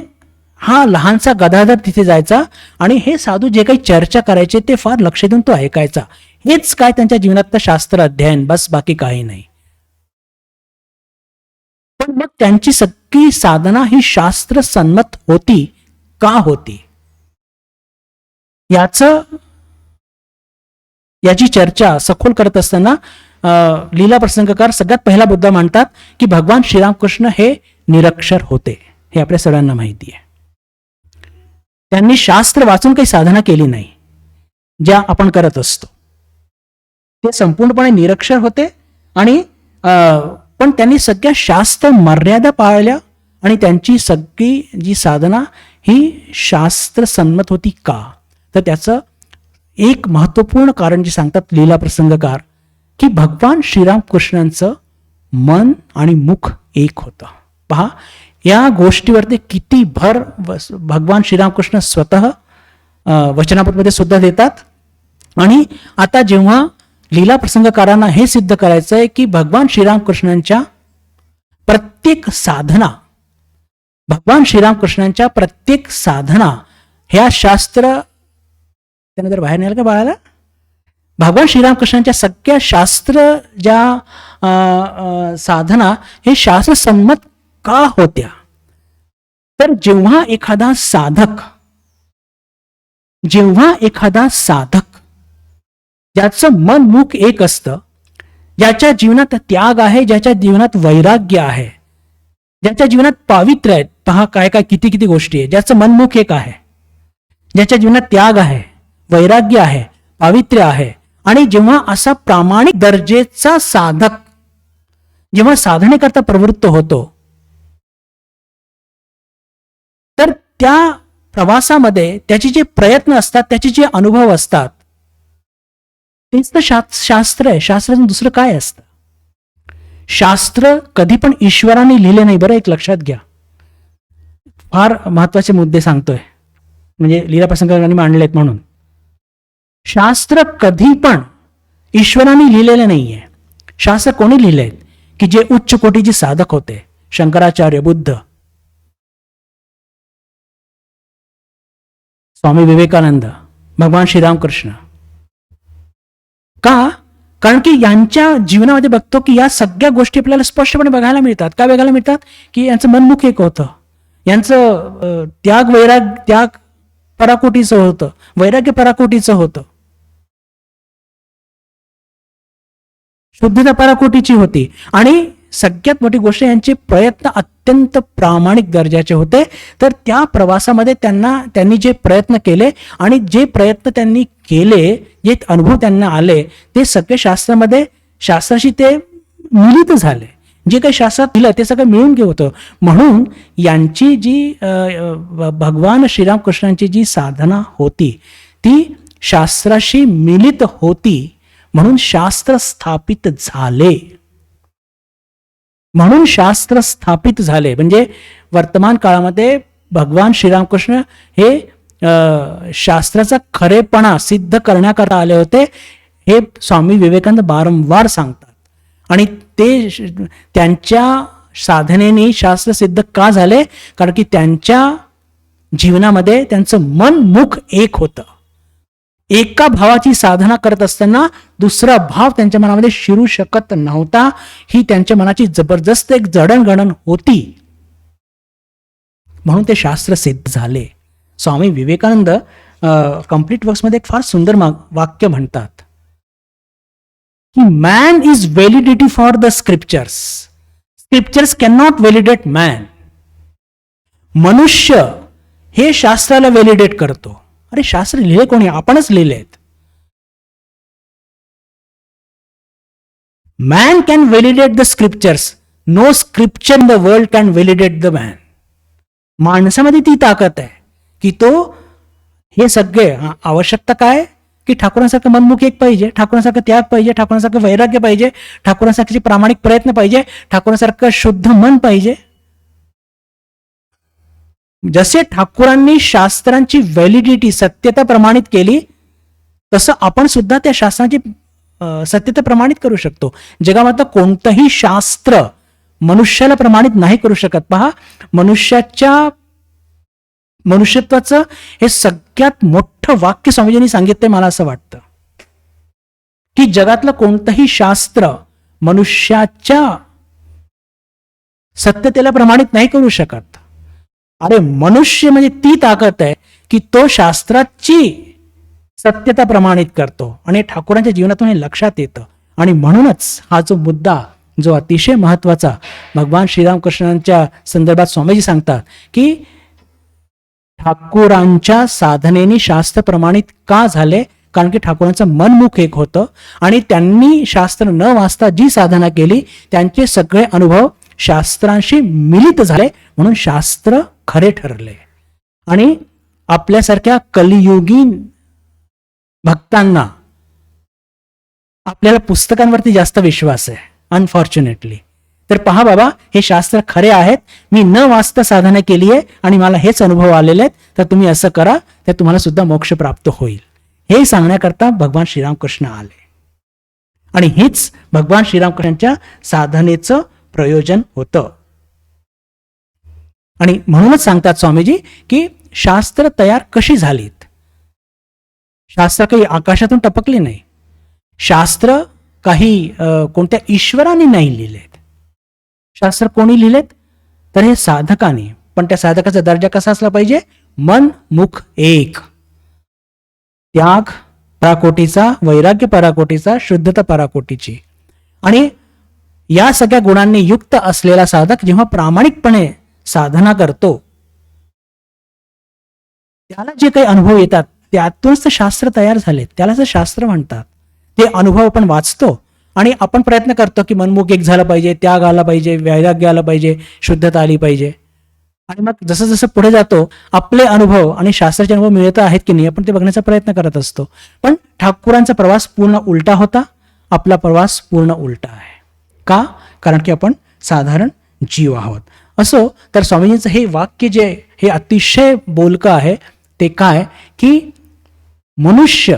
हा लहानसा गदाधर तिथे जायचा, आणि हे साधू जे काही चर्चा करायचे ते फार लक्ष देऊन तो ऐकायचा. हेच काय त्यांच्या जीवनातलं शास्त्र अध्ययन, बस, बाकी काही नाही. पण मग त्यांची सगळी साधना ही शास्त्र संमत होती का होती? याची चर्चा सखोल करत असताना लीला प्रसंगकार सगळ्यात पहिला मुद्दा मांडतात की भगवान श्रीरामकृष्ण हे निरक्षर होते. हे आपल्या सगळ्यांना माहिती आहे. त्यांनी शास्त्र वाचून काही साधना केली नाही, ज्या आपण करत असतो. ते संपूर्णपणे निरक्षर होते, आणि पण त्यांनी सगळ्या शास्त्र मर्यादा पाळल्या, आणि त्यांची सगळी जी साधना ही शास्त्र संमत होती का? तर त्याचं एक महत्वपूर्ण कारण जे सांगतात लीला प्रसंगकार, की भगवान श्रीरामकृष्णांचं मन आणि मुख एक होतं. पहा, या गोष्टीवरती किती भर भगवान श्रीरामकृष्ण स्वतः वचनामृतमध्ये सुद्धा देतात. आणि आता जेव्हा लीला प्रसंगकारांना हे सिद्ध करायचं आहे की भगवान श्रीरामकृष्णांच्या प्रत्येक साधना ह्या शास्त्र, त्याने जर बाहेर नेलं का बाळाला, भगवान श्रीरामकृष्णांच्या सगळ्या शास्त्र ज्या साधना हे शास्त्र संमत का होत्या? तर जेव्हा एखादा साधक ज्याचं मन मुख एक असतं, ज्याच्या जीवनात त्याग आहे, ज्याच्या जीवनात वैराग्य आहे, ज्याच्या जीवनात पावित्र्य आहेत, पहा काय काय किती किती गोष्टी आहे, ज्याचं मन मुख एक आहे, ज्याच्या जीवनात त्याग आहे, वैराग्य आहे, पावित्र्य आहे, आणि जेव्हा असा प्रामाणिक दर्जेचा साधक जेव्हा साधनेकरता प्रवृत्त होतो, तर त्या प्रवासामध्ये त्याचे जे प्रयत्न असतात, त्याचे जे अनुभव असतात, तेच तर शास्त्र आहे. शास्त्रातून दुसरं काय असतं? शास्त्र कधी पण ईश्वराने लिहिले नाही. बरं, एक लक्षात घ्या, फार महत्वाचे मुद्दे सांगतोय, म्हणजे लीला प्रसंगाने मांडलेत म्हणून. शास्त्र कधी पण ईश्वराने लिहिलेलं नाहीये. शास्त्र कोणी लिहिलेत? की जे उच्च कोटीचे साधक होते, शंकराचार्य, बुद्ध, स्वामी विवेकानंद, भगवान श्रीरामकृष्ण. का? कारण की यांच्या जीवनामध्ये बघतो की या सगळ्या गोष्टी आपल्याला स्पष्टपणे बघायला मिळतात. का बघायला मिळतात? की यांचं मनमुख एक होतं, यांचं त्याग पराकोटीचं होतं, वैराग्य पराकोटीचं होतं, शुद्धता पराकोटीची होती, आणि सगळ्यात मोठी गोष्ट यांचे प्रयत्न अत्यंत प्रामाणिक दर्जाचे होते. तर त्या प्रवासामध्ये त्यांनी जे प्रयत्न केले, आणि जे प्रयत्न त्यांनी केले, जे अनुभव त्यांना आले, ते सगळे शास्त्राशी ते मिलित झाले. जे काही शास्त्रात दिलं ते सगळं मिळून घेत होतं. म्हणून यांची जी भगवान श्रीरामकृष्णांची जी साधना होती ती शास्त्राशी मिलित होती, म्हणून शास्त्र स्थापित झाले. म्हणजे वर्तमान काळामध्ये भगवान श्रीरामकृष्ण हे शास्त्राचा खरेपणा सिद्ध करण्याकरता आले होते, हे स्वामी विवेकानंद वारंवार सांगतात. आणि ते त्यांच्या साधनेने शास्त्र सिद्ध का झाले? कारण की त्यांच्या जीवनामध्ये त्यांचं मन मुख एक होतं. एका भावाची साधना करत असताना दुसरा भाव त्यांच्या मनामध्ये शिरू शकत नव्हता. ही त्यांच्या मनाची जबरदस्त एक जडणघडण होती, म्हणून ते शास्त्र सिद्ध झाले. स्वामी विवेकानंद कम्प्लीट वर्क्समध्ये एक फार सुंदर वाक्य म्हणतात की man is validity for the scriptures, scriptures can not validate man. मनुष्य हे शास्त्राला व्हॅलिडेट करतो. अरे शास्त्र लिहिले कोणी? आपणच लिहिलेत. Man can validate the scriptures, no scripture in the world can validate the man. माणसामध्ये ती ताकद आहे की तो हे सगळे आवश्यकता काय की ठाकूरांसारखं मनमुख एक पाहिजे, ठाकूरांसारखं त्याग पाहिजे, ठाकूरांसारखं वैराग्य पाहिजे, ठाकूरांसारखे प्रामाणिक प्रयत्न पाहिजे, ठाकूरांसारखं शुद्ध मन पाहिजे. जसे ठाकूरांनी शास्त्रांची व्हॅलिडिटी सत्यता प्रमाणित केली, तसं आपण सुद्धा त्या शास्त्रांची सत्यता प्रमाणित करू शकतो. जगामधलं कोणतंही शास्त्र मनुष्याला प्रमाणित नाही करू शकत. पहा, मनुष्यत्वाचं हे सगळ्यात मोठं वाक्य स्वामीजींनी सांगितलंय. मला असं वाटतं की जगातलं कोणतंही शास्त्र मनुष्याच्या सत्यतेला प्रमाणित नाही करू शकत. अरे मनुष्य म्हणजे ती ताकद आहे की तो शास्त्राची सत्यता प्रमाणित करतो, आणि ठाकूरांच्या जीवनातून हे लक्षात येतं. आणि म्हणूनच हा जो मुद्दा जो अतिशय महत्वाचा भगवान श्रीरामकृष्णांच्या संदर्भात स्वामीजी सांगतात की ठाकूरांच्या साधनेने शास्त्र प्रमाणित का झाले? कारण की ठाकूरांचं मनमुख एक होतं, आणि त्यांनी शास्त्र न वाचता जी साधना केली त्यांचे सगळे अनुभव शास्त्रांशी मिलित झाले, म्हणून शास्त्र खरे ठरले. आणि आपल्यासारख्या कलियुगी भक्तांना आपल्याला पुस्तकांवरती जास्त विश्वास आहे अनफॉर्च्युनेटली. तर पहा बाबा, हे शास्त्र खरे आहेत, मी न वाचता साधना केली आहे आणि मला हेच अनुभव आलेले आहेत, तर तुम्ही असं करा, तर तुम्हाला सुद्धा मोक्ष प्राप्त होईल. हे सांगण्याकरता भगवान श्रीरामकृष्ण आले, आणि हेच भगवान श्रीरामकृष्णांच्या साधनेचं प्रयोजन होतं. आणि म्हणूनच सांगतात स्वामीजी की शास्त्र तयार कशी झालीत. शास्त्र काही आकाशातून टपकली नाही. शास्त्र काही कोणत्या ईश्वराने नाही लिहिलेत. शास्त्र कोणी लिहिलेत? तर हे साधकाने. पण त्या साधकाचा दर्जा कसा असला पाहिजे? मन मुख एक, त्याग पराकोटीचा, वैराग्य पराकोटीचा, शुद्धता पराकोटीची. आणि या सगळ्या गुणांनी युक्त असलेला साधक जेव्हा प्रामाणिकपणे साधना करतो, त्याला जे काही अनुभव येतात त्यातूनच ते शास्त्र तयार झालेत. त्यालाच शास्त्र म्हणतात. ते अनुभव आपण वाचतो आणि आपण प्रयत्न करतो की मनमुख एक झालं पाहिजे, त्याग आला पाहिजे, वैराग्य आलं पाहिजे, शुद्धता आली पाहिजे. आणि मग जसं जसं पुढे जातो आपले अनुभव आणि शास्त्राचे अनुभव मिळत आहेत की नाही आपण ते बघण्याचा प्रयत्न करत असतो. पण ठाकूरांचा प्रवास पूर्ण उलटा होता, आपला प्रवास पूर्ण उलटा आहे. का? कारण की आपण साधारण जीव आहोत. असो तर स्वामीजींचं हे वाक्य जे हे अतिशय बोलकं आहे ते काय की मनुष्य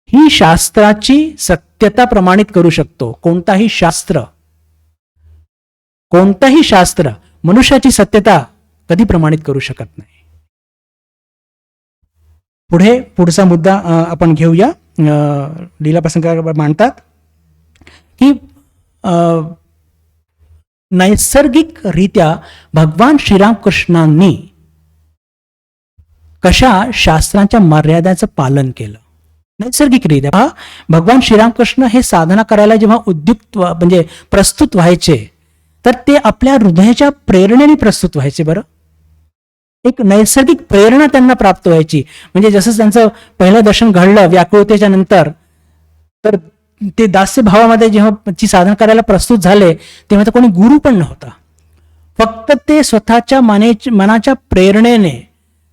ही शास्त्राची सत्यता प्रमाणित करू शकतो. कोणताही शास्त्र मनुष्याची सत्यता कधी प्रमाणित करू शकत नाही. पुढचा मुद्दा आपण घेऊया. लीला प्रसंग मांडतात की नैसर्गिकरित्या भगवान श्रीरामकृष्णांनी कशा शास्त्रांच्या मर्यादांचं पालन केलं. नैसर्गिकरित्या भगवान श्रीरामकृष्ण हे साधना करायला जेव्हा उद्युक्त म्हणजे प्रस्तुत व्हायचे तर ते आपल्या हृदयाच्या प्रेरणेने प्रस्तुत व्हायचे. बरं, एक नैसर्गिक प्रेरणा त्यांना प्राप्त व्हायची. म्हणजे जसं त्यांचं पहिलं दर्शन घडलं व्याकुळतेच्या नंतर, तर ते दास्य भावामध्ये जेव्हा ची साधना करायला प्रस्तुत झाले तेव्हा तर कोणी गुरु पण नव्हता. फक्त ते स्वतःच्या मनाच्या प्रेरणेने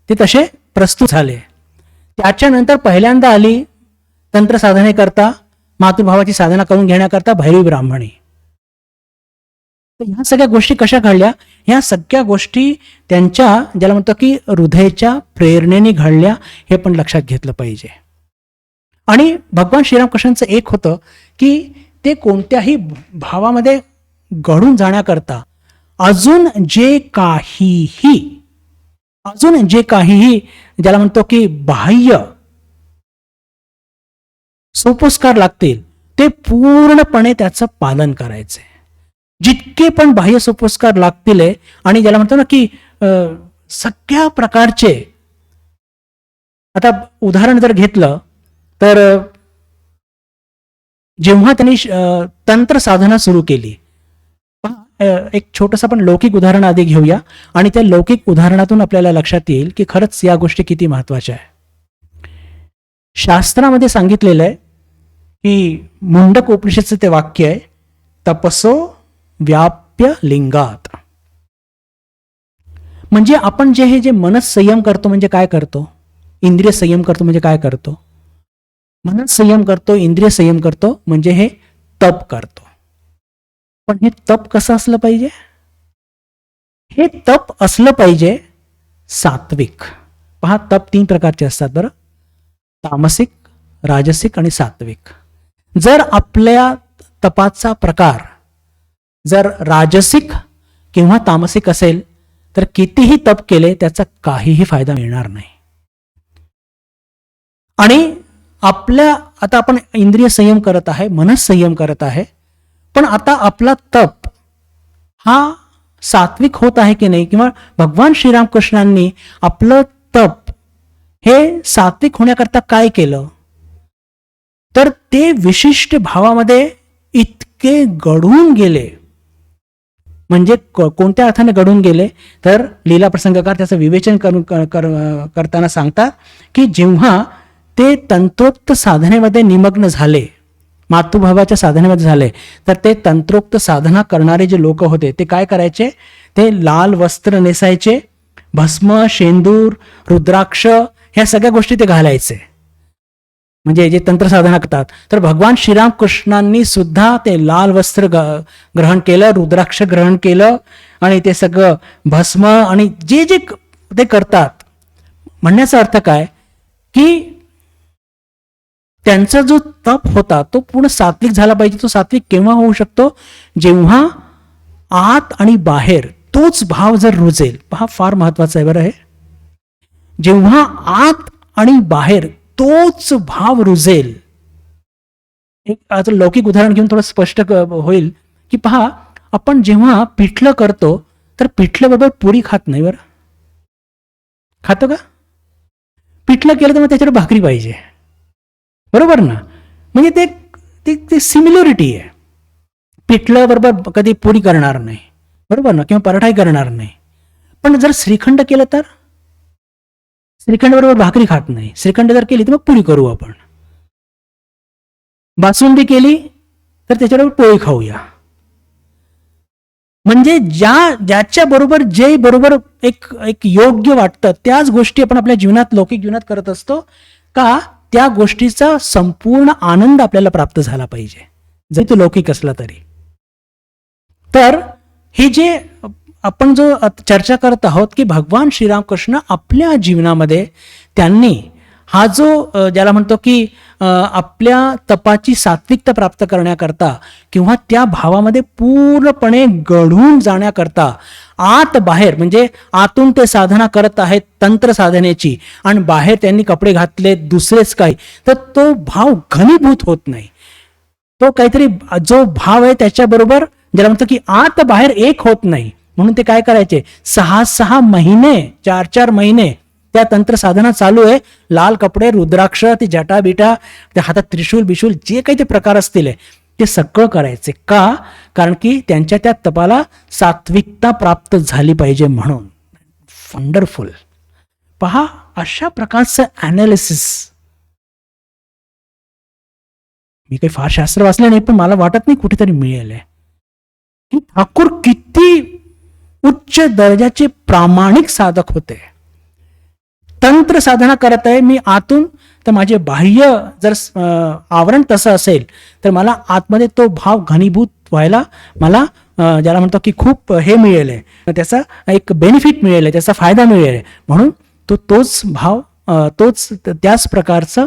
ते तसे प्रस्तुत झाले. त्याच्यानंतर पहिल्यांदा आली तंत्र साधने करता, मातृभावाची साधना करून घेण्याकरता भैरवी ब्राह्मणी. ह्या सगळ्या गोष्टी कशा घडल्या? ह्या सगळ्या गोष्टी त्यांच्या ज्याला म्हणतो की हृदयाच्या प्रेरणेने घडल्या, हे पण लक्षात घेतलं पाहिजे. आणि भगवान श्रीरामकृष्णांचं एक होतं की ते कोणत्याही भावामध्ये घडून जाण्याकरता अजून जे काहीही ज्याला म्हणतो की बाह्य सोपस्कार लागतील ते पूर्णपणे त्याचं पालन करायचंय. जितके पण बाह्य सोपस्कार लागतील आणि ज्याला म्हणतो ना की सगळ्या प्रकारचे, आता उदाहरण जर घेतलं तर जेव्हा त्यांनी तंत्र साधना सुरू केली, एक छोटंसं आपण लौकिक उदाहरण आधी घेऊया आणि त्या लौकिक उदाहरणातून आपल्याला लक्षात येईल की खरंच या गोष्टी किती महत्वाच्या आहे. शास्त्रामध्ये सांगितलेलं आहे की मुंडक उपनिषदचं ते वाक्य आहे, तपसो व्याप्य लिंगात. म्हणजे आपण हे मनस संयम करतो म्हणजे काय करतो, इंद्रिय संयम करतो म्हणजे काय करतो, मनस संयम करतो, इंद्रिय संयम करतो म्हणजे हे तप करतो. पण हे तप कसं असलं पाहिजे, हे तप असलं पाहिजे सात्विक. पहा, तप 3 प्रकारचे असतात बरं, तामसिक, राजसिक आणि सात्विक. जर आपल्या तपाचा प्रकार जर राजसिक किंवा तामसिक असेल तर कितीही तप केले त्याचा काहीही फायदा मिळणार नाही. आणि आता आपण इंद्रिय संयम करत आहे, मनस संयम करत आहे, पण आता आपला तप हा सात्विक होत आहे की नाही, किंवा भगवान श्रीरामकृष्णांनी आपलं तप हे सात्विक होण्याकरता काय केलं, तर ते विशिष्ट भावामध्ये इतके घडून गेले. म्हणजे कोणत्या अर्थाने घडून गेले तर लीला प्रसंगकार त्याचं विवेचन करताना सांगतात की जेव्हा ते तंत्रोक्त साधनेमध्ये निमग्न झाले, मातृभावाच्या साधनेमध्ये झाले, तर ते तंत्रोक्त साधना करणारे जे लोक होते ते काय करायचे, ते लाल वस्त्र नेसायचे, भस्म, शेंदूर, रुद्राक्ष ह्या सगळ्या गोष्टी ते घालायचे. म्हणजे जे तंत्र साधना करतात, तर भगवान श्रीरामकृष्णांनी सुद्धा ते लाल वस्त्र ग्रहण केलं, रुद्राक्ष ग्रहण केलं आणि ते सगळं भस्म आणि जे जे ते करतात. म्हणण्याचा अर्थ काय की त्यांचा जो तप होता तो पूर्ण सात्विक झाला पाहिजे. तो सात्विक केव्हा होऊ शकतो, जेव्हा आत आणि बाहेर तोच भाव जर रुजेल. पहा, फार महत्वाचं आहे बरं हे. जेव्हा आत आणि बाहेर तोच भाव रुजेल. एक आता लौकिक उदाहरण घेऊन थोडं स्पष्ट होईल की पहा, आपण जेव्हा पिठलं करतो तर पिठल्याबरोबर पुरी खात नाही बरं, खातो का? पिठलं केलं तर मग त्याच्यावर भाकरी पाहिजे, बरोबर ना. म्हणजे ते सिमिलरिटी आहे. पिठलं बरोबर कधी पुरी करणार नाही, बरोबर ना, किंवा पराठाही करणार नाही. पण जर श्रीखंड केलं तर श्रीखंड बरोबर भाकरी खात नाही. श्रीखंड जर केली तर मग पुरी करू आपण. बासुंदी केली तर त्याच्याबरोबर पोळी खाऊया. म्हणजे ज्याच्या बरोबर जे बरोबर एक योग्य वाटतं त्याच गोष्टी आपण आपल्या जीवनात, लौकिक जीवनात करत असतो का, त्या गोष्टीचा संपूर्ण आनंद आपल्याला प्राप्त झाला पाहिजे, जरी तो लौकिक असला तरी. तर हे जे आपण जो चर्चा करत आहोत की भगवान श्रीरामकृष्ण आपल्या जीवनामध्ये त्यांनी हा जो ज्याला म्हणतो की आपल्या तपाची सात्विकता प्राप्त करण्याकरता किंवा त्या भावामध्ये पूर्णपणे घडून जाण्याकरता आत बाहेर, म्हणजे आतून ते साधना करत आहेत तंत्र साधनेची आणि बाहेर त्यांनी कपडे घातले दुसरेच काही, तर तो भाव घनीभूत होत नाही. तो काहीतरी जो भाव आहे त्याच्याबरोबर ज्याला म्हणतो की आत बाहेर एक होत नाही. म्हणून ते काय करायचे, 6 महिने 4 महिने त्या तंत्र साधना चालू आहे. लाल कपडे, रुद्राक्ष, ती जटा बिटा, त्या हातात त्रिशूल बिशूल जे काही ते प्रकार असतील ते सगळं करायचे. का? कारण की त्यांच्या त्या तपाला सात्विकता प्राप्त झाली पाहिजे म्हणून. वंडरफुल. पहा, अशा प्रकारचं अनालिसिस मी काही फार शास्त्र वाचले नाही, पण मला वाटत नाही कुठेतरी मिळेल की ठाकूर किती उच्च दर्जाचे प्रामाणिक साधक होते. तंत्र साधना करत आहे मी आतून, तर माझे बाह्य जर आवरण तसं असेल तर मला आतमध्ये तो भाव घनीभूत व्हायला मला ज्याला म्हणतो की खूप हे मिळेल आहे, त्याचा एक बेनिफिट मिळेल आहे, त्याचा फायदा मिळेल आहे, म्हणून तोच भाव त्याच प्रकारचं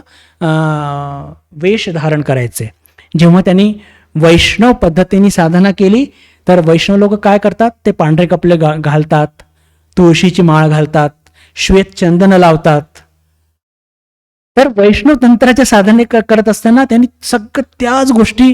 वेश धारण करायचे. जेव्हा त्यांनी वैष्णव पद्धतीने साधना केली तर वैष्णव लोक काय करतात, ते पांढरे कपडे घालतात, तुळशीची माळ घालतात, श्वेत चंदन लावतात. तर वैष्णव तंत्राच्या साधने करत असताना त्यांनी सगळं त्याच गोष्टी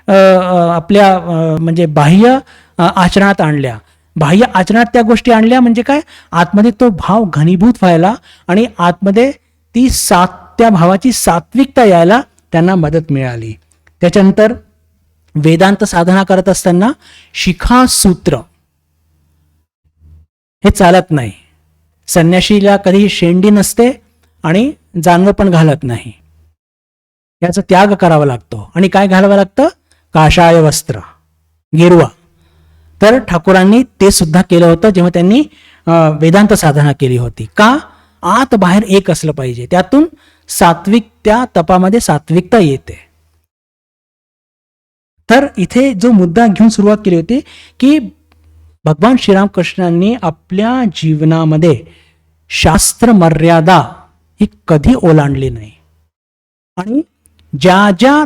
आपल्या म्हणजे बाह्य आचरणात आणल्या. बाह्य आचरणात त्या गोष्टी आणल्या म्हणजे काय, आतमध्ये तो भाव घनीभूत व्हायला आणि आतमध्ये त्या भावाची सात्विकता यायला त्यांना मदत मिळाली. त्याच्यानंतर वेदांत साधना करत असताना शिखासूत्र हे चालत नाही. संन्याशीला कधी शेंडी नसते आणि जानवं पण घालत नाही. याचा त्याग करावा लागतो. आणि काय घालावं लागतं, काषाय वस्त्र, गेरुवा. तर ठाकूरांनी ते सुद्धा केलं होतं जेव्हा त्यांनी वेदांत साधना केली होती. का, आत बाहेर एक असलं पाहिजे, त्यातून त्या तपामध्ये सात्विकता येते. तर इथे जो मुद्दा घेऊन सुरुवात केली होती की भगवान श्रीरामकृष्णांनी आपल्या जीवनामध्ये शास्त्र मर्यादा ही कधी ओलांडली नाही. आणि ज्या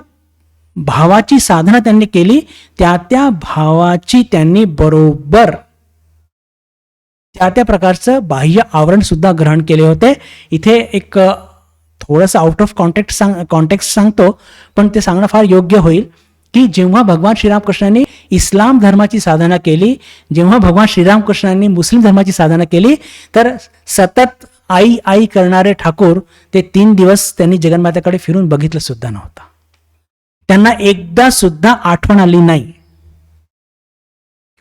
भावाची साधना त्यांनी केली त्या भावाची त्यांनी बरोबर त्या प्रकारचं बाह्य आवरण सुद्धा ग्रहण केले होते. इथे एक थोडंसं आउट ऑफ कॉन्टेक्स्ट सांगतो, पण ते सांगणं फार योग्य होईल की जेव्हा भगवान श्रीरामकृष्णांनी इस्लाम धर्माची साधना केली, जेव्हा भगवान श्रीरामकृष्णांनी मुस्लिम धर्माची साधना केली, तर सतत आई आई करणारे ठाकूर ते 3 दिवस त्यांनी जगन्मातेकडे फिरून बघितलं सुद्धा नव्हतं. त्यांना एकदा सुद्धा आठवण आली नाही.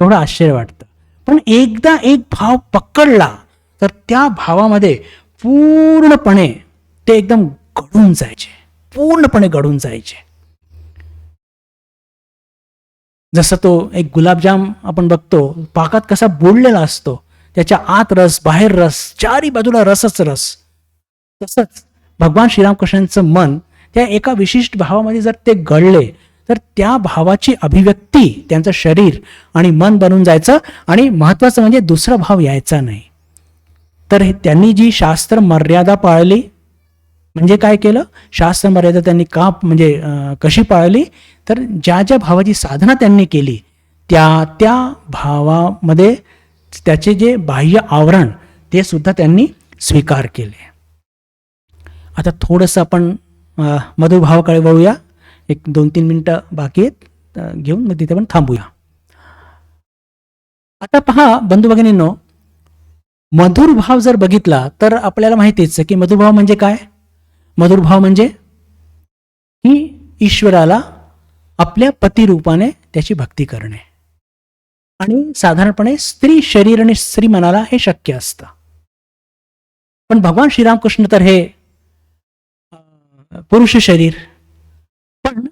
एवढं आश्चर्य वाटतं. पण एकदा एक भाव पकडला तर त्या भावामध्ये पूर्णपणे ते एकदम घडून जायचे, पूर्णपणे घडून जायचे. जसं तो एक गुलाबजाम आपण बघतो, पाकात कसा बुडलेला असतो, त्याच्या आत रस, बाहेर रस, चारी बाजूला रसच रस. तसंच भगवान श्रीरामकृष्णांचं मन त्या एका विशिष्ट भावामध्ये जर ते घडले तर त्या भावाची अभिव्यक्ती त्यांचं शरीर आणि मन बनून जायचं. आणि महत्वाचं म्हणजे दुसरा भाव यायचा नाही. तर त्यांनी जी शास्त्र मर्यादा पाळली, म्हणजे काय केलं, शास्त्र मर्यादा त्यांनी कशी पाळली, तर ज्या भावाची साधना त्यांनी केली त्या भावामध्ये त्याचे जे बाह्य आवरण ते सुद्धा त्यांनी स्वीकार केले. आता थोडंसं आपण मधुर भावाकडे वळूया. एक 2-3 मिनिटं बाकी आहेत, घेऊन मग तिथे पण थांबूया. आता पहा बंधू भगिनींनो, मधुर भाव जर बघितला तर आपल्याला माहितीच आहे की मधुर भाव म्हणजे काय. मधुर भाव म्हणजे की ईश्वराला आपल्या पतिरूपाने त्याची भक्ती करणे. आणि साधारणपणे स्त्री शरीर आणि स्त्री मनाला हे शक्य असतं. पण भगवान श्रीरामकृष्ण तर हे पुरुष शरीर. पण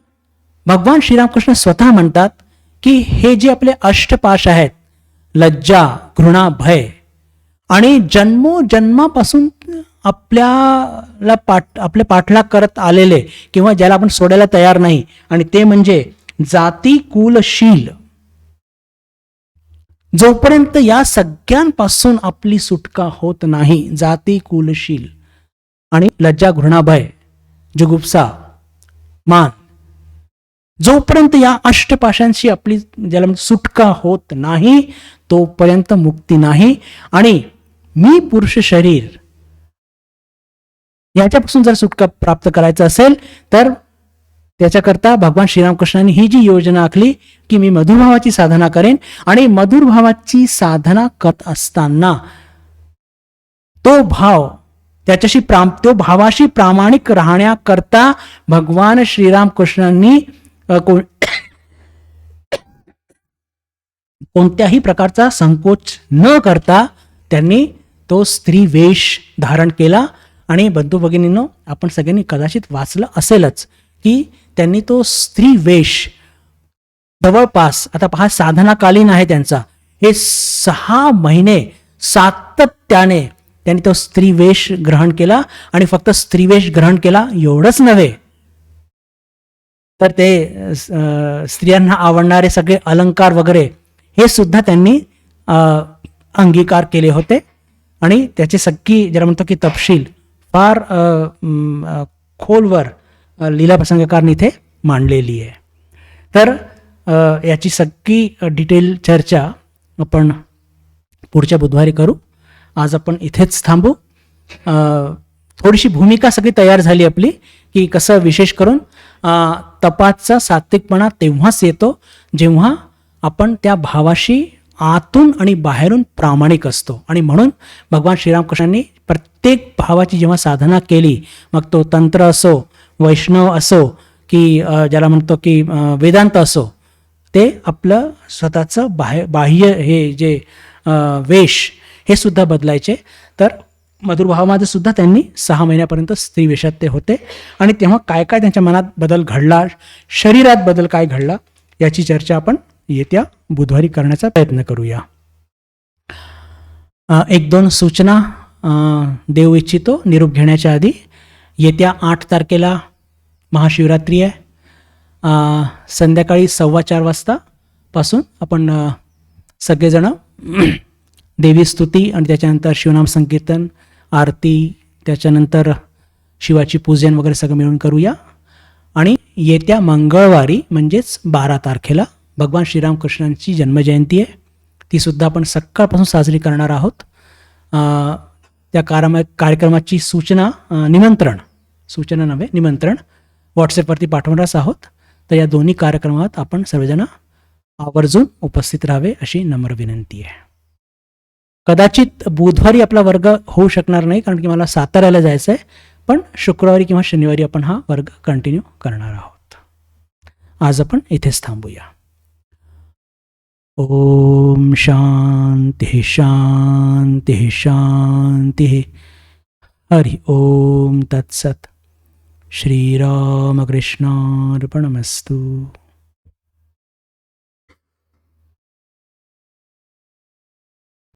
भगवान श्रीरामकृष्ण स्वतः म्हणतात की हे जे आपले अष्टपाश आहेत, लज्जा, घृणा, भय, आणि जन्मोजन्मापासून आपले पाठलाग करत आलेले किंवा ज्याला आपण सोडायला तयार नाही, आणि ते म्हणजे जाती कुलशील. जोपर्यंत या सगळ्यांपासून आपली सुटका होत नाही, जाती कुलशील आणि लज्जा, घृणा, भय, जुगुप्सा, मान, जोपर्यंत या अष्टपाशांशी आपली ज्याला सुटका होत नाही तोपर्यंत मुक्ती नाही. आणि मी पुरुष शरीर याच्यापासून जर सुटका प्राप्त करायचं असेल तर त्याच्याकरता भगवान श्रीरामकृष्णांनी ही जी योजना आखली की मी मधुरभावाची साधना करेन. आणि मधुरभावाची साधना करत असताना तो भाव तो भावाशी प्रामाणिक राहण्याकरता भगवान श्रीरामकृष्णांनी कोणत्याही प्रकारचा संकोच न करता त्यांनी तो स्त्री वेश धारण केला. आणि बंधू भगिनींनो, आपण सगळ्यांनी कदाचित वाचलं असेलच की त्यांनी तो स्त्री वेश जवळपास, आता पहा साधनाकालीन आहे त्यांचा, हे 6 महिने सातत्याने त्यांनी तो स्त्री वेश ग्रहण केला. आणि फक्त स्त्री वेश ग्रहण केला एवढंच नव्हे, तर ते स्त्रियांना आवडणारे सगळे अलंकार वगैरे हे सुद्धा त्यांनी अंगीकार केले होते आणि त्याची सगळी ज्याला म्हणतो की तपशील फार खोलवर लीला प्रसंगकारने इथे मांडलेली आहे. तर याची सगळी डिटेल चर्चा आपण पुढच्या बुधवारी करू. आज आपण इथेच थांबू. थोडीशी भूमिका सगळी तयार झाली आपली की कसं विशेष करून तपाचा सात्विकपणा तेव्हाच येतो जेव्हा आपण त्या भावाशी आतून आणि बाहेरून प्रामाणिक असतो. आणि म्हणून भगवान श्रीरामकृष्णांनी प्रत्येक भावाची जेव्हा साधना केली, मग तो तंत्र असो, वैष्णव असो की ज्याला म्हणतो की वेदांत असो, ते आपलं स्वतःचं बाह्य हे जे वेश हे सुद्धा बदलायचे. तर मधुरभावामध्ये सुद्धा त्यांनी 6 महिन्यापर्यंत स्त्री वेशात ते होते आणि तेव्हा काय काय त्यांच्या मनात बदल घडला, शरीरात बदल काय घडला, याची चर्चा आपण येत्या बुधवारी करण्याचा प्रयत्न करूया. 1-2 सूचना देऊ इच्छितो निरोप घेण्याच्या आधी. येत्या 8 तारखेला महाशिवरात्री आहे. संध्याकाळी 4:15 वाजतापासून आपण सगळेजण देवी स्तुती आणि त्याच्यानंतर शिवनाम संकीर्तन, आरती, त्याच्यानंतर शिवाची पूजन वगैरे सगळं मिळून करूया. आणि येत्या मंगळवारी म्हणजेच 12 तारखेला भगवान श्रीरामकृष्णांची जन्मजयंती आहे. तीसुद्धा आपण सकाळपासून साजरी करणार आहोत. त्या कार्यक्रमाची निमंत्रण व्हॉट्सॲपवरती पाठवणारच आहोत. तर या दोन्ही कार्यक्रमात आपण सर्वजण आवर्जून उपस्थित राहावे अशी नम्र विनंती आहे. कदाचित बुधवारी आपला वर्ग होऊ शकणार नाही कारण की मला साताऱ्याला जायचं आहे, पण शुक्रवारी किंवा शनिवारी आपण हा वर्ग कंटिन्यू करणार आहोत. आज आपण इथेच थांबूया. ओम शांती शांती शांती. हरि ओम तत्सत. श्रीरामकृष्णार्पणमस्तु.